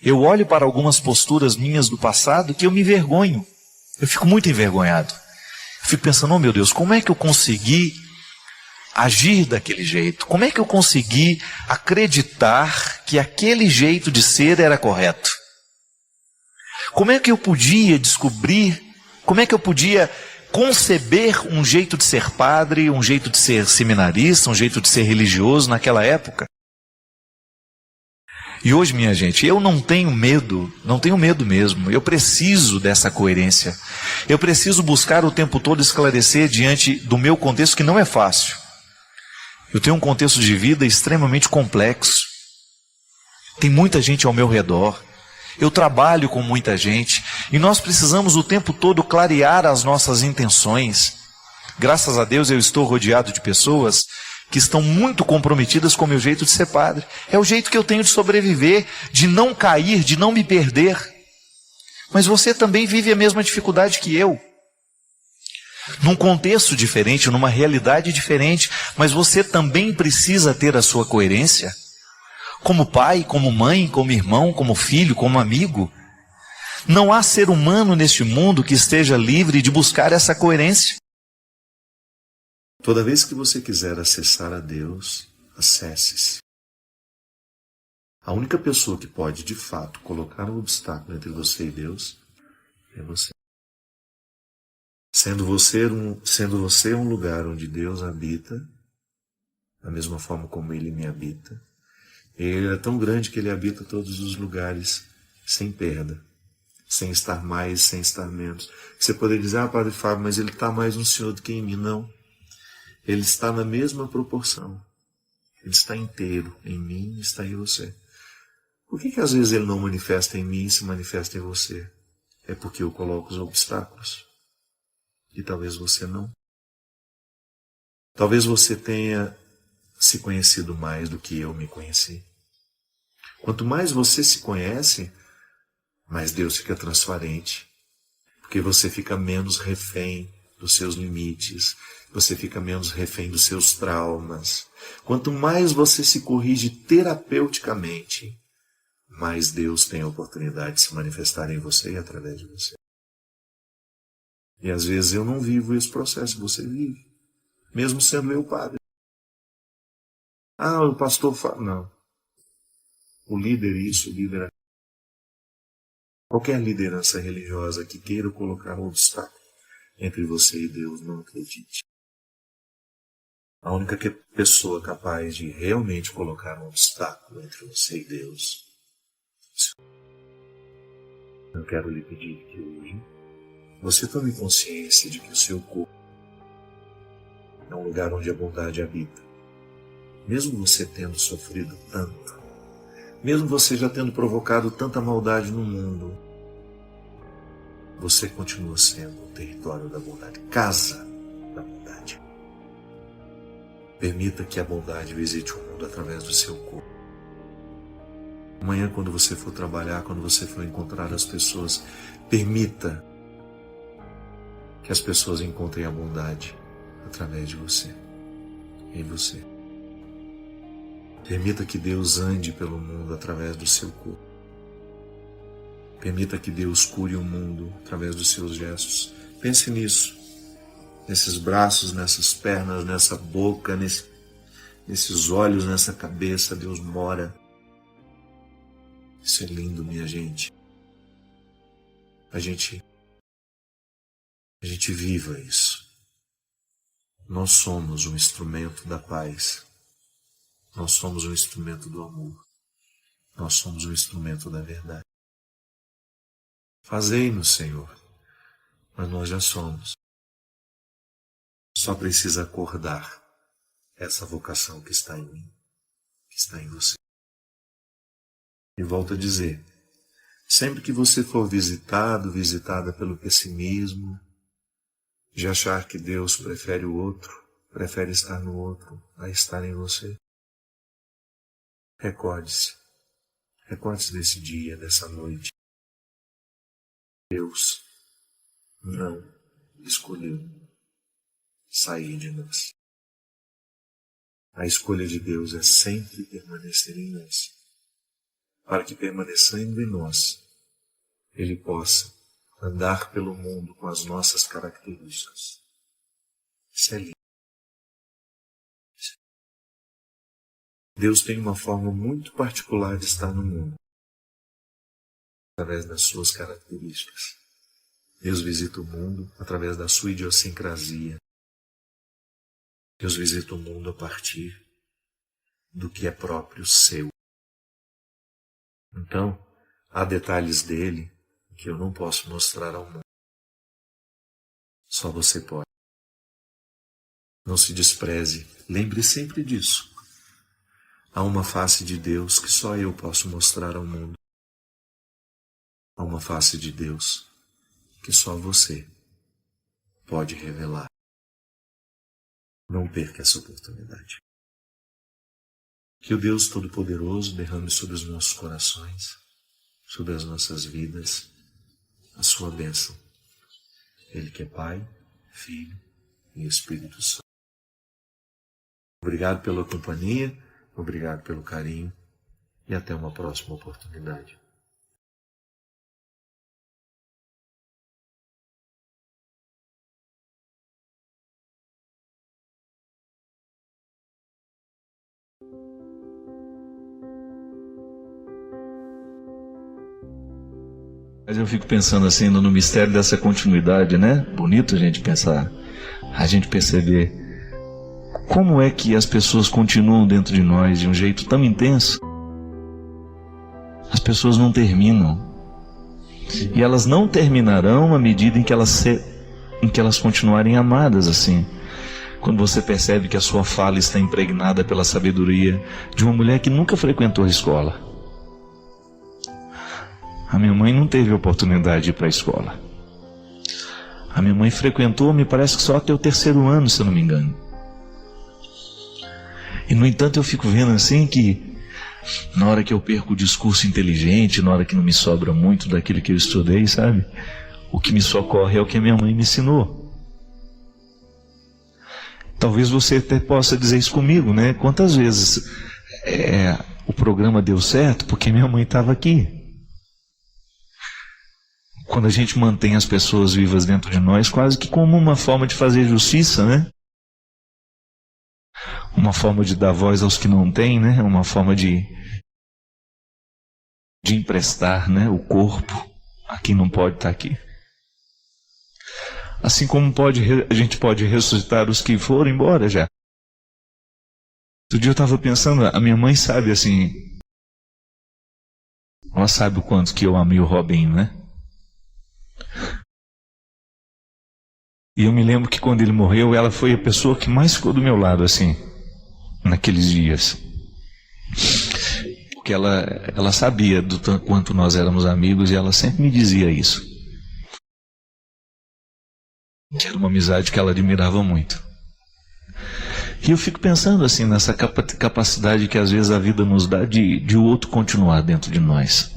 [SPEAKER 1] eu olho para algumas posturas minhas do passado que eu me envergonho. Eu fico muito envergonhado. Eu fico pensando, oh meu Deus, como é que eu consegui agir daquele jeito? Como é que eu consegui acreditar que aquele jeito de ser era correto? Como é que eu podia descobrir, como é que eu podia conceber um jeito de ser padre, um jeito de ser seminarista, um jeito de ser religioso naquela época? E hoje, minha gente, eu não tenho medo mesmo, eu preciso dessa coerência. Eu preciso buscar o tempo todo esclarecer diante do meu contexto, que não é fácil. Eu tenho um contexto de vida extremamente complexo. Tem muita gente ao meu redor. Eu trabalho com muita gente. E nós precisamos o tempo todo clarear as nossas intenções. Graças a Deus eu estou rodeado de pessoas que estão muito comprometidas com o meu jeito de ser padre. É o jeito que eu tenho de sobreviver, de não cair, de não me perder. Mas você também vive a mesma dificuldade que eu. Num contexto diferente, numa realidade diferente, mas você também precisa ter a sua coerência. Como pai, como mãe, como irmão, como filho, como amigo. Não há ser humano neste mundo que esteja livre de buscar essa coerência.
[SPEAKER 2] Toda vez que você quiser acessar a Deus, acesse-se. A única pessoa que pode, de fato, colocar um obstáculo entre você e Deus é você. Sendo você um lugar onde Deus habita, da mesma forma como Ele me habita, Ele é tão grande que Ele habita todos os lugares sem perda, sem estar mais, sem estar menos. Você poderia dizer, Padre Fábio, mas Ele está mais no Senhor do que em mim. Não. Ele está na mesma proporção. Ele está inteiro em mim, está em você. Por que às vezes Ele não manifesta em mim e se manifesta em você? É porque eu coloco os obstáculos. E talvez você não. Talvez você tenha se conhecido mais do que eu me conheci. Quanto mais você se conhece, mais Deus fica transparente. Porque você fica menos refém dos seus limites. Você fica menos refém dos seus traumas. Quanto mais você se corrige terapeuticamente, mais Deus tem a oportunidade de se manifestar em você e através de você. E às vezes eu não vivo esse processo que você vive, mesmo sendo eu padre. O pastor fala. Não. O líder isso, o líder aquilo. Qualquer liderança religiosa que queira colocar um obstáculo entre você e Deus, não acredite. A única pessoa capaz de realmente colocar um obstáculo entre você e Deus. Eu quero lhe pedir que hoje você tome consciência de que o seu corpo é um lugar onde a bondade habita. Mesmo você tendo sofrido tanto, mesmo você já tendo provocado tanta maldade no mundo, você continua sendo o território da bondade, casa da bondade. Permita que a bondade visite o mundo através do seu corpo. Amanhã, quando você for trabalhar, quando você for encontrar as pessoas, permita que as pessoas encontrem a bondade através de você, em você. Permita que Deus ande pelo mundo através do seu corpo. Permita que Deus cure o mundo através dos seus gestos. Pense nisso. Nesses braços, nessas pernas, nessa boca, nesses olhos, nessa cabeça, Deus mora. Isso é lindo, minha gente. A gente viva isso. Nós somos um instrumento da paz. Nós somos um instrumento do amor. Nós somos um instrumento da verdade. Fazei-nos, Senhor, mas nós já somos. Só precisa acordar essa vocação que está em mim, que está em você. E volto a dizer, sempre que você for visitado, visitada pelo pessimismo, de achar que Deus prefere o outro, prefere estar no outro a estar em você, recorde-se desse dia, dessa noite. Deus não escolheu sair de nós. A escolha de Deus é sempre permanecer em nós, para que permanecendo em nós, Ele possa andar pelo mundo com as nossas características. Isso é lindo. Deus tem uma forma muito particular de estar no mundo, através das suas características. Deus visita o mundo através da sua idiosincrasia. Deus visita o mundo a partir do que é próprio seu. Então, há detalhes dele que eu não posso mostrar ao mundo. Só você pode. Não se despreze. Lembre sempre disso. Há uma face de Deus que só eu posso mostrar ao mundo. Há uma face de Deus que só você pode revelar. Não perca essa oportunidade. Que o Deus Todo-Poderoso derrame sobre os nossos corações, sobre as nossas vidas, a sua bênção. Ele que é Pai, Filho e Espírito Santo. Obrigado pela companhia, obrigado pelo carinho e até uma próxima oportunidade.
[SPEAKER 1] Mas eu fico pensando assim no mistério dessa continuidade, né? Bonito a gente pensar, a gente perceber como é que as pessoas continuam dentro de nós de um jeito tão intenso. As pessoas não terminam. E elas não terminarão à medida em que elas continuarem amadas assim. Quando você percebe que a sua fala está impregnada pela sabedoria de uma mulher que nunca frequentou a escola. A minha mãe não teve oportunidade de ir para a escola. A minha mãe frequentou, me parece que só até o 3º ano, se eu não me engano. E no entanto eu fico vendo assim que na hora que eu perco o discurso inteligente, na hora que não me sobra muito daquilo que eu estudei, sabe? O que me socorre é o que a minha mãe me ensinou. Talvez você até possa dizer isso comigo, né? Quantas vezes o programa deu certo porque minha mãe estava aqui. Quando a gente mantém as pessoas vivas dentro de nós, quase que como uma forma de fazer justiça, né? Uma forma de dar voz aos que não têm, né? Uma forma de emprestar, né? O corpo a quem não pode estar aqui. Assim como a gente pode ressuscitar os que foram embora já. Outro dia eu estava pensando, a minha mãe sabe assim, ela sabe o quanto que eu amei o Robinho, né? E eu me lembro que quando ele morreu, ela foi a pessoa que mais ficou do meu lado, assim, naqueles dias. Porque ela sabia do quanto nós éramos amigos e ela sempre me dizia isso. Que era uma amizade que ela admirava muito. E eu fico pensando assim, nessa capacidade que às vezes a vida nos dá de o outro continuar dentro de nós.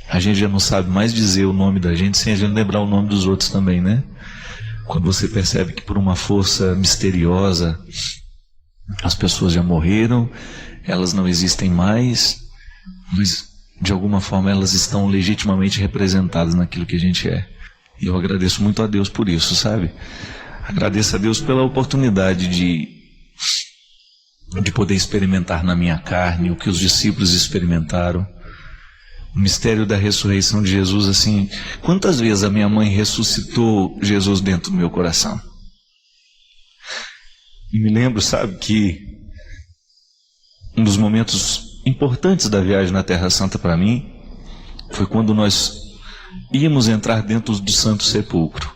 [SPEAKER 1] A gente já não sabe mais dizer o nome da gente sem a gente lembrar o nome dos outros também, né? Quando você percebe que por uma força misteriosa as pessoas já morreram, elas não existem mais, mas de alguma forma elas estão legitimamente representadas naquilo que a gente é. E eu agradeço muito a Deus por isso, sabe? Agradeço a Deus pela oportunidade de poder experimentar na minha carne o que os discípulos experimentaram. O mistério da ressurreição de Jesus, assim, quantas vezes a minha mãe ressuscitou Jesus dentro do meu coração? E me lembro, sabe, que um dos momentos importantes da viagem na Terra Santa para mim foi quando nós íamos entrar dentro do Santo Sepulcro.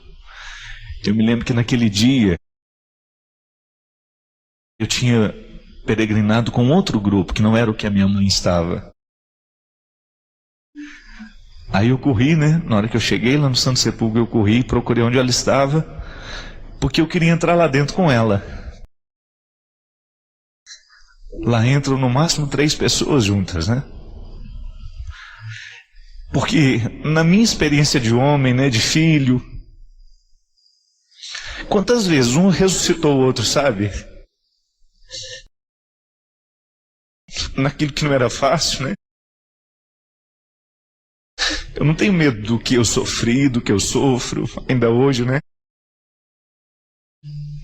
[SPEAKER 1] Eu me lembro que naquele dia eu tinha peregrinado com outro grupo, que não era o que a minha mãe estava. Aí eu corri, né? Na hora que eu cheguei lá no Santo Sepulcro, eu corri e procurei onde ela estava, porque eu queria entrar lá dentro com ela. Lá entram no máximo 3 pessoas juntas, né? Porque na minha experiência de homem, né, de filho, quantas vezes um ressuscitou o outro, sabe? Naquilo que não era fácil, né? Eu não tenho medo do que eu sofri, do que eu sofro, ainda hoje, né?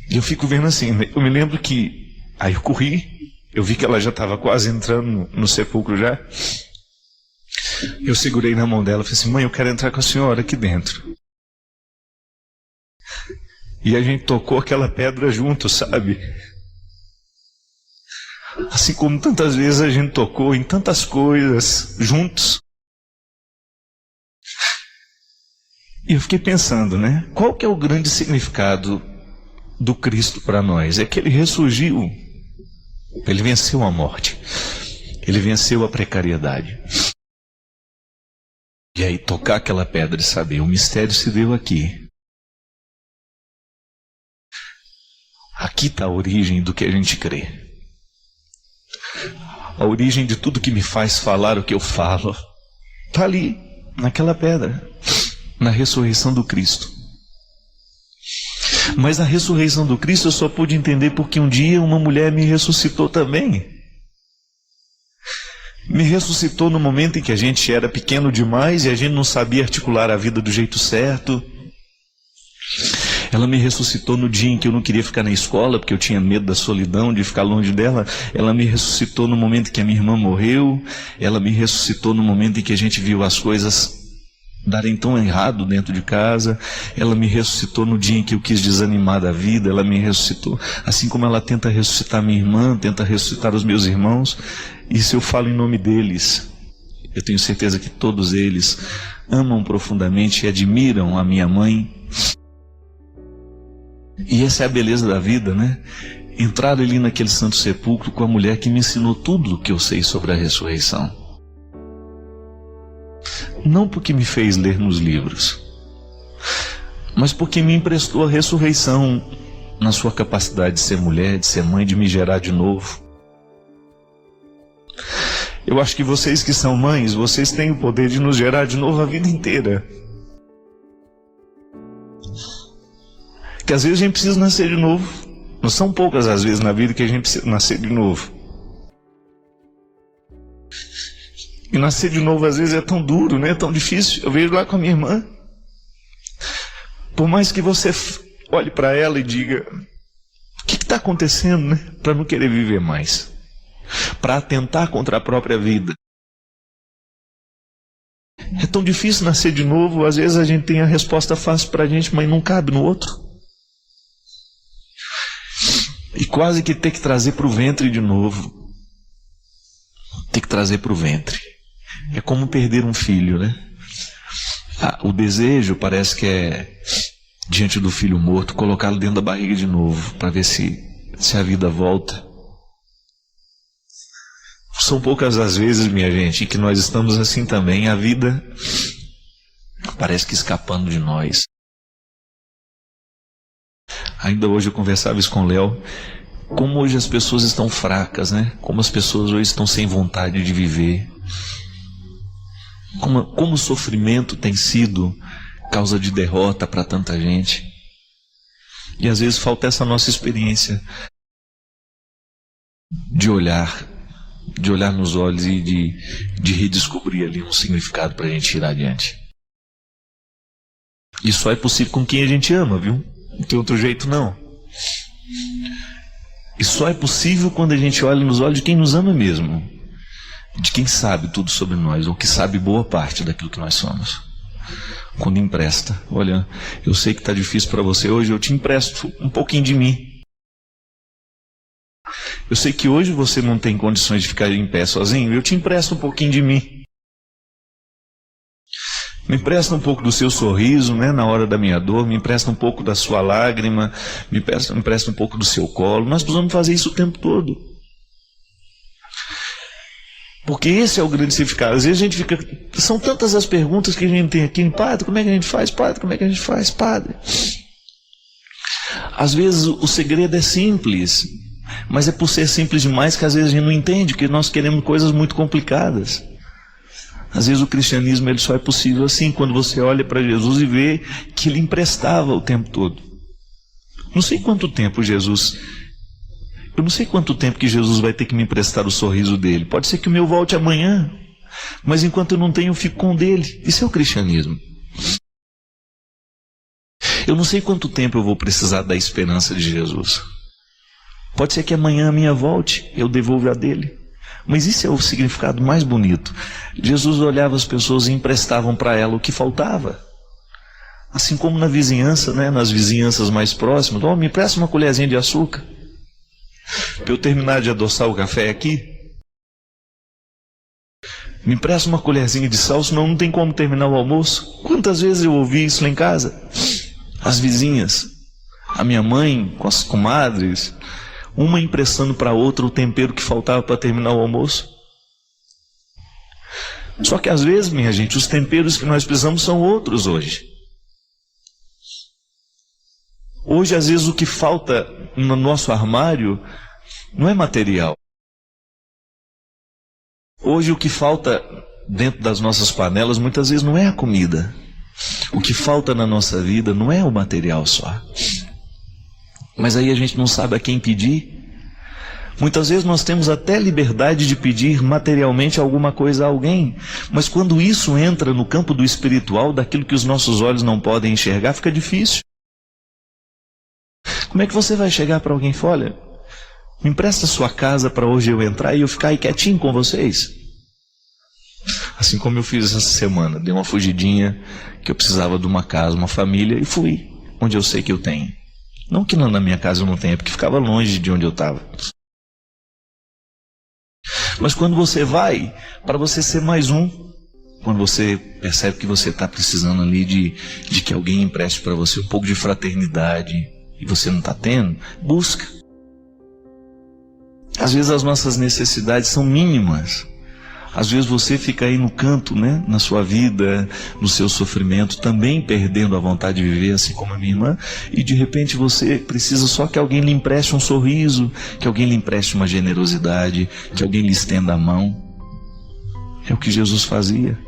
[SPEAKER 1] E eu fico vendo assim, né? Eu me lembro que, aí eu corri, eu vi que ela já estava quase entrando no sepulcro já. Eu segurei na mão dela e falei assim: mãe, eu quero entrar com a senhora aqui dentro. E a gente tocou aquela pedra junto, sabe? Assim como tantas vezes a gente tocou em tantas coisas juntos. E eu fiquei pensando, né? Qual que é o grande significado do Cristo para nós? É que Ele ressurgiu. Ele venceu a morte. Ele venceu a precariedade. E aí tocar aquela pedra e saber, o mistério se deu aqui. Aqui está a origem do que a gente crê. A origem de tudo que me faz falar o que eu falo. Está ali, naquela pedra. Na ressurreição do Cristo. Mas a ressurreição do Cristo eu só pude entender porque um dia uma mulher me ressuscitou também. Me ressuscitou no momento em que a gente era pequeno demais e a gente não sabia articular a vida do jeito certo. Ela me ressuscitou no dia em que eu não queria ficar na escola, porque eu tinha medo da solidão, de ficar longe dela. Ela me ressuscitou no momento em que a minha irmã morreu. Ela me ressuscitou no momento em que a gente viu as coisas darem tão errado dentro de casa. Ela me ressuscitou no dia em que eu quis desanimar da vida. Ela me ressuscitou, assim como ela tenta ressuscitar minha irmã, tenta ressuscitar os meus irmãos. Isso eu falo em nome deles. Eu tenho certeza que todos eles amam profundamente e admiram a minha mãe. E essa é a beleza da vida, né? Entrar ali naquele Santo Sepulcro com a mulher que me ensinou tudo o que eu sei sobre a ressurreição. Não porque me fez ler nos livros, mas porque me emprestou a ressurreição na sua capacidade de ser mulher, de ser mãe, de me gerar de novo. Eu acho que vocês que são mães, vocês têm o poder de nos gerar de novo a vida inteira. Que às vezes a gente precisa nascer de novo. Não são poucas as vezes na vida que a gente precisa nascer de novo. E nascer de novo às vezes é tão duro, né? É tão difícil. Eu vejo lá com a minha irmã. Por mais que você olhe para ela e diga: o que está acontecendo, né? Para não querer viver mais. Para atentar contra a própria vida. É tão difícil nascer de novo. Às vezes a gente tem a resposta fácil para a gente, mas não cabe no outro. E quase que ter que trazer para o ventre de novo. Ter que trazer para o ventre. É como perder um filho, né? O desejo parece que é, diante do filho morto, colocá-lo dentro da barriga de novo, para ver se a vida volta. São poucas as vezes, minha gente, em que nós estamos assim também. A vida parece que escapando de nós. Ainda hoje eu conversava isso com o Léo. Como hoje as pessoas estão fracas, né? Como as pessoas hoje estão sem vontade de viver. Como o sofrimento tem sido causa de derrota para tanta gente. E às vezes falta essa nossa experiência de olhar nos olhos e de redescobrir ali um significado para a gente ir adiante. E só é possível com quem a gente ama, viu? Não tem outro jeito não. E só é possível quando a gente olha nos olhos de quem nos ama mesmo, de quem sabe tudo sobre nós, ou que sabe boa parte daquilo que nós somos. Quando empresta, olha, eu sei que está difícil para você hoje, eu te empresto um pouquinho de mim. Eu sei que hoje você não tem condições de ficar em pé sozinho, eu te empresto um pouquinho de mim. Me empresta um pouco do seu sorriso, né, na hora da minha dor, me empresta um pouco da sua lágrima, me empresta um pouco do seu colo. Nós precisamos fazer isso o tempo todo. Porque esse é o grande significado. Às vezes a gente fica... São tantas as perguntas que a gente tem aqui. Padre, como é que a gente faz? Padre, como é que a gente faz? Padre. Às vezes o segredo é simples, mas é por ser simples demais que às vezes a gente não entende, que nós queremos coisas muito complicadas. Às vezes o cristianismo ele só é possível assim, quando você olha para Jesus e vê que ele emprestava o tempo todo. Não sei quanto tempo eu não sei quanto tempo que Jesus vai ter que me emprestar o sorriso dele. Pode ser que o meu volte amanhã, mas enquanto eu não tenho, eu fico com o dele. Isso é o cristianismo. Eu não sei quanto tempo eu vou precisar da esperança de Jesus. Pode ser que amanhã a minha volte, eu devolva a dele. Mas isso é o significado mais bonito. Jesus olhava as pessoas e emprestavam para ela o que faltava. Assim como na vizinhança, né, nas vizinhanças mais próximas. Oh, me empresta uma colherzinha de açúcar para eu terminar de adoçar o café aqui. Me empresta uma colherzinha de sal, senão não tem como terminar o almoço. Quantas vezes eu ouvi isso lá em casa? As vizinhas, a minha mãe com as comadres, uma emprestando para outra o tempero que faltava para terminar o almoço. Só que às vezes, minha gente, os temperos que nós precisamos são outros hoje. Hoje, às vezes, o que falta no nosso armário não é material. Hoje, o que falta dentro das nossas panelas, muitas vezes, não é a comida. O que falta na nossa vida não é o material só. Mas aí a gente não sabe a quem pedir. Muitas vezes nós temos até liberdade de pedir materialmente alguma coisa a alguém, mas quando isso entra no campo do espiritual, daquilo que os nossos olhos não podem enxergar, fica difícil. Como é que você vai chegar para alguém e falar, olha, me empresta sua casa para hoje eu entrar e eu ficar aí quietinho com vocês? Assim como eu fiz essa semana, dei uma fugidinha, que eu precisava de uma casa, uma família, e fui onde eu sei que eu tenho. Não que na minha casa eu não tenha, porque ficava longe de onde eu estava. Mas quando você vai, para você ser mais um, quando você percebe que você está precisando ali de que alguém empreste para você um pouco de fraternidade, e você não está tendo, busca. Às vezes as nossas necessidades são mínimas. Às vezes você fica aí no canto, né, na sua vida, no seu sofrimento, também perdendo a vontade de viver, assim como a minha irmã, e de repente você precisa só que alguém lhe empreste um sorriso, que alguém lhe empreste uma generosidade, que alguém lhe estenda a mão. É o que Jesus fazia.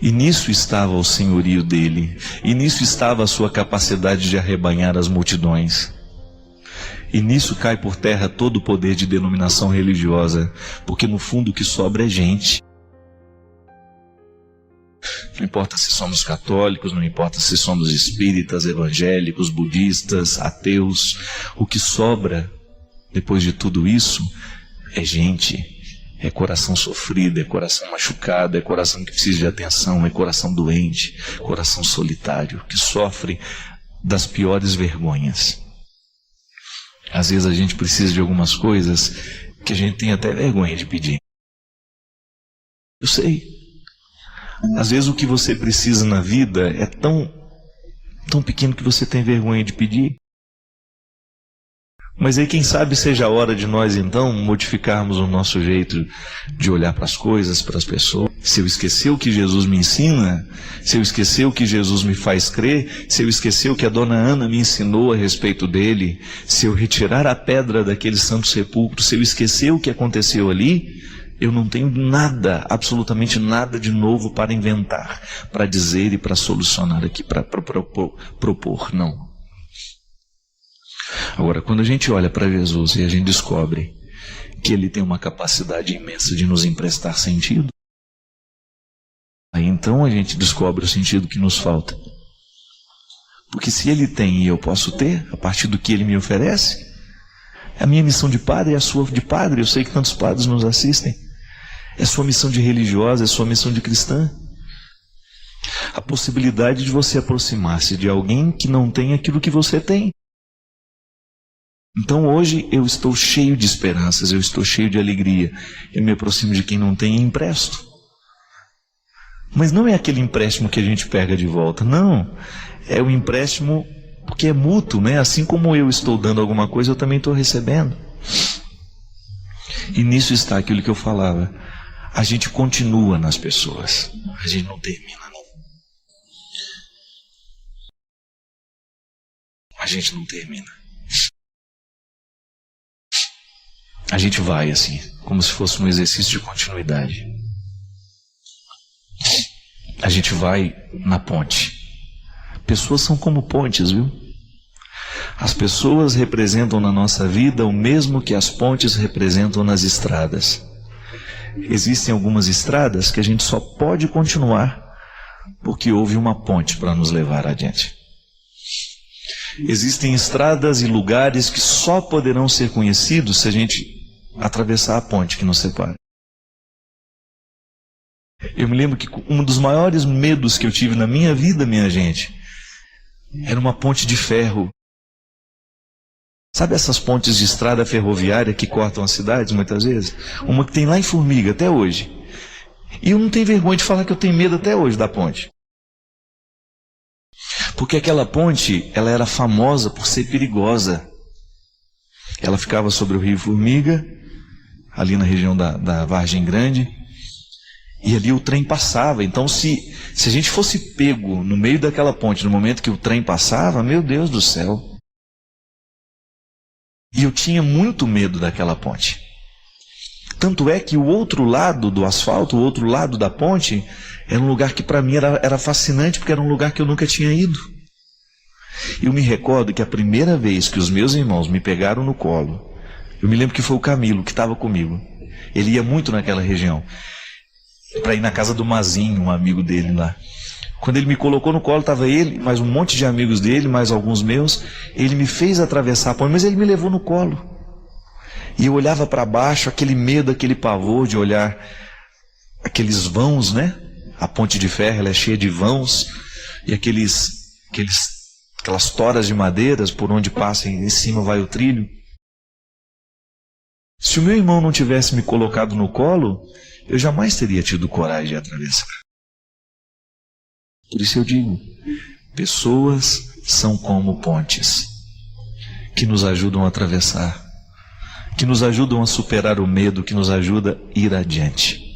[SPEAKER 1] E nisso estava o senhorio dele, e nisso estava a sua capacidade de arrebanhar as multidões. E nisso cai por terra todo o poder de denominação religiosa, porque no fundo o que sobra é gente. Não importa se somos católicos, não importa se somos espíritas, evangélicos, budistas, ateus, o que sobra depois de tudo isso é gente, é coração sofrido, é coração machucado, é coração que precisa de atenção, é coração doente, coração solitário, que sofre das piores vergonhas. Às vezes a gente precisa de algumas coisas que a gente tem até vergonha de pedir. Eu sei. Às vezes o que você precisa na vida é tão pequeno que você tem vergonha de pedir. Mas aí quem sabe seja a hora de nós então modificarmos o nosso jeito de olhar para as coisas, para as pessoas. Se eu esquecer o que Jesus me ensina, se eu esquecer o que Jesus me faz crer, se eu esquecer o que a dona Ana me ensinou a respeito dele, se eu retirar a pedra daquele santo sepulcro, se eu esquecer o que aconteceu ali, eu não tenho nada, absolutamente nada de novo para inventar, para dizer e para solucionar aqui, para propor, não. Agora, quando a gente olha para Jesus e a gente descobre que ele tem uma capacidade imensa de nos emprestar sentido, aí então a gente descobre o sentido que nos falta. Porque se ele tem e eu posso ter, a partir do que ele me oferece, A minha missão de padre é a sua de padre. Eu sei que tantos padres nos assistem. É a sua missão de religiosa, é a sua missão de cristã. A possibilidade de você aproximar-se de alguém que não tem aquilo que você tem. Então hoje eu estou cheio de esperanças, eu estou cheio de alegria. Eu me aproximo de quem não tem e empresto. Mas não é aquele empréstimo que a gente pega de volta, não. É o empréstimo porque é mútuo, né? Assim como eu estou dando alguma coisa, eu também estou recebendo. E nisso está aquilo que eu falava. A gente continua nas pessoas, a gente não termina, não. A gente não termina. A gente vai assim, como se fosse um exercício de continuidade. A gente vai na ponte. Pessoas são como pontes, viu? As pessoas representam na nossa vida o mesmo que as pontes representam nas estradas. Existem algumas estradas que a gente só pode continuar porque houve uma ponte para nos levar adiante. Existem estradas e lugares que só poderão ser conhecidos se a gente atravessar a ponte que nos separa. Eu me lembro que um dos maiores medos que eu tive na minha vida, minha gente, era uma ponte de ferro. Sabe essas pontes de estrada ferroviária que cortam as cidades muitas vezes? Uma que tem lá em Formiga até hoje. E eu não tenho vergonha de falar que eu tenho medo até hoje da ponte. Porque aquela ponte, ela era famosa por ser perigosa. Ela ficava sobre o rio Formiga, ali na região da Vargem Grande, e ali o trem passava. Então se a gente fosse pego no meio daquela ponte, no momento que o trem passava, meu Deus do céu. E eu tinha muito medo daquela ponte. Tanto é que o outro lado do asfalto, o outro lado da ponte, era um lugar que para mim era fascinante, porque era um lugar que eu nunca tinha ido. Eu me recordo que a primeira vez que os meus irmãos me pegaram no colo, eu me lembro que foi o Camilo que estava comigo. Ele ia muito naquela região, para ir na casa do Mazinho, um amigo dele lá. Quando ele me colocou no colo, estava ele, mais um monte de amigos dele, mais alguns meus. Ele me fez atravessar a ponte, mas ele me levou no colo. E eu olhava para baixo, aquele medo, aquele pavor de olhar aqueles vãos, né? A ponte de ferro, ela é cheia de vãos, e aquelas toras de madeiras por onde passa e em cima vai o trilho. Se o meu irmão não tivesse me colocado no colo, eu jamais teria tido coragem de atravessar. Por isso eu digo, pessoas são como pontes, que nos ajudam a atravessar, que nos ajudam a superar o medo, que nos ajuda a ir adiante.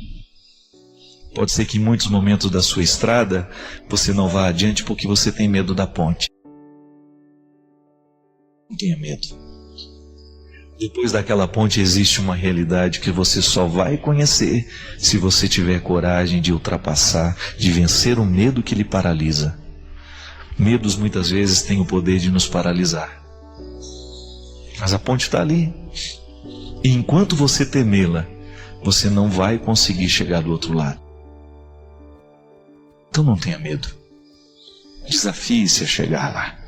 [SPEAKER 1] Pode ser que em muitos momentos da sua estrada, você não vá adiante porque você tem medo da ponte. Não tenha medo. Depois daquela ponte existe uma realidade que você só vai conhecer se você tiver coragem de ultrapassar, de vencer o medo que lhe paralisa. Medos muitas vezes têm o poder de nos paralisar. Mas a ponte está ali. E enquanto você temê-la, você não vai conseguir chegar do outro lado. Então não tenha medo. Desafie-se a chegar lá.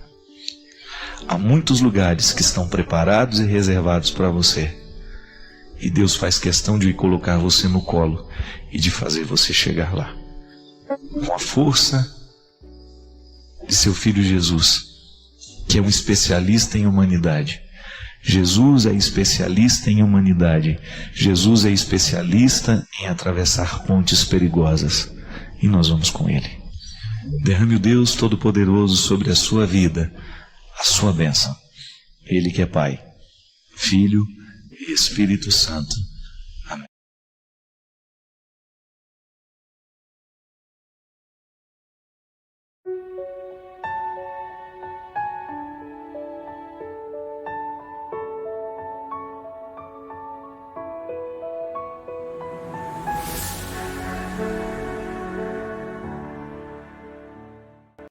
[SPEAKER 1] Há muitos lugares que estão preparados e reservados para você. E Deus faz questão de colocar você no colo e de fazer você chegar lá. Com a força de seu Filho Jesus, que é um especialista em humanidade. Jesus é especialista em humanidade. Jesus é especialista em atravessar pontes perigosas. E nós vamos com Ele. Derrame o Deus Todo-Poderoso sobre a sua vida, a sua bênção. Ele que é Pai, Filho e Espírito Santo.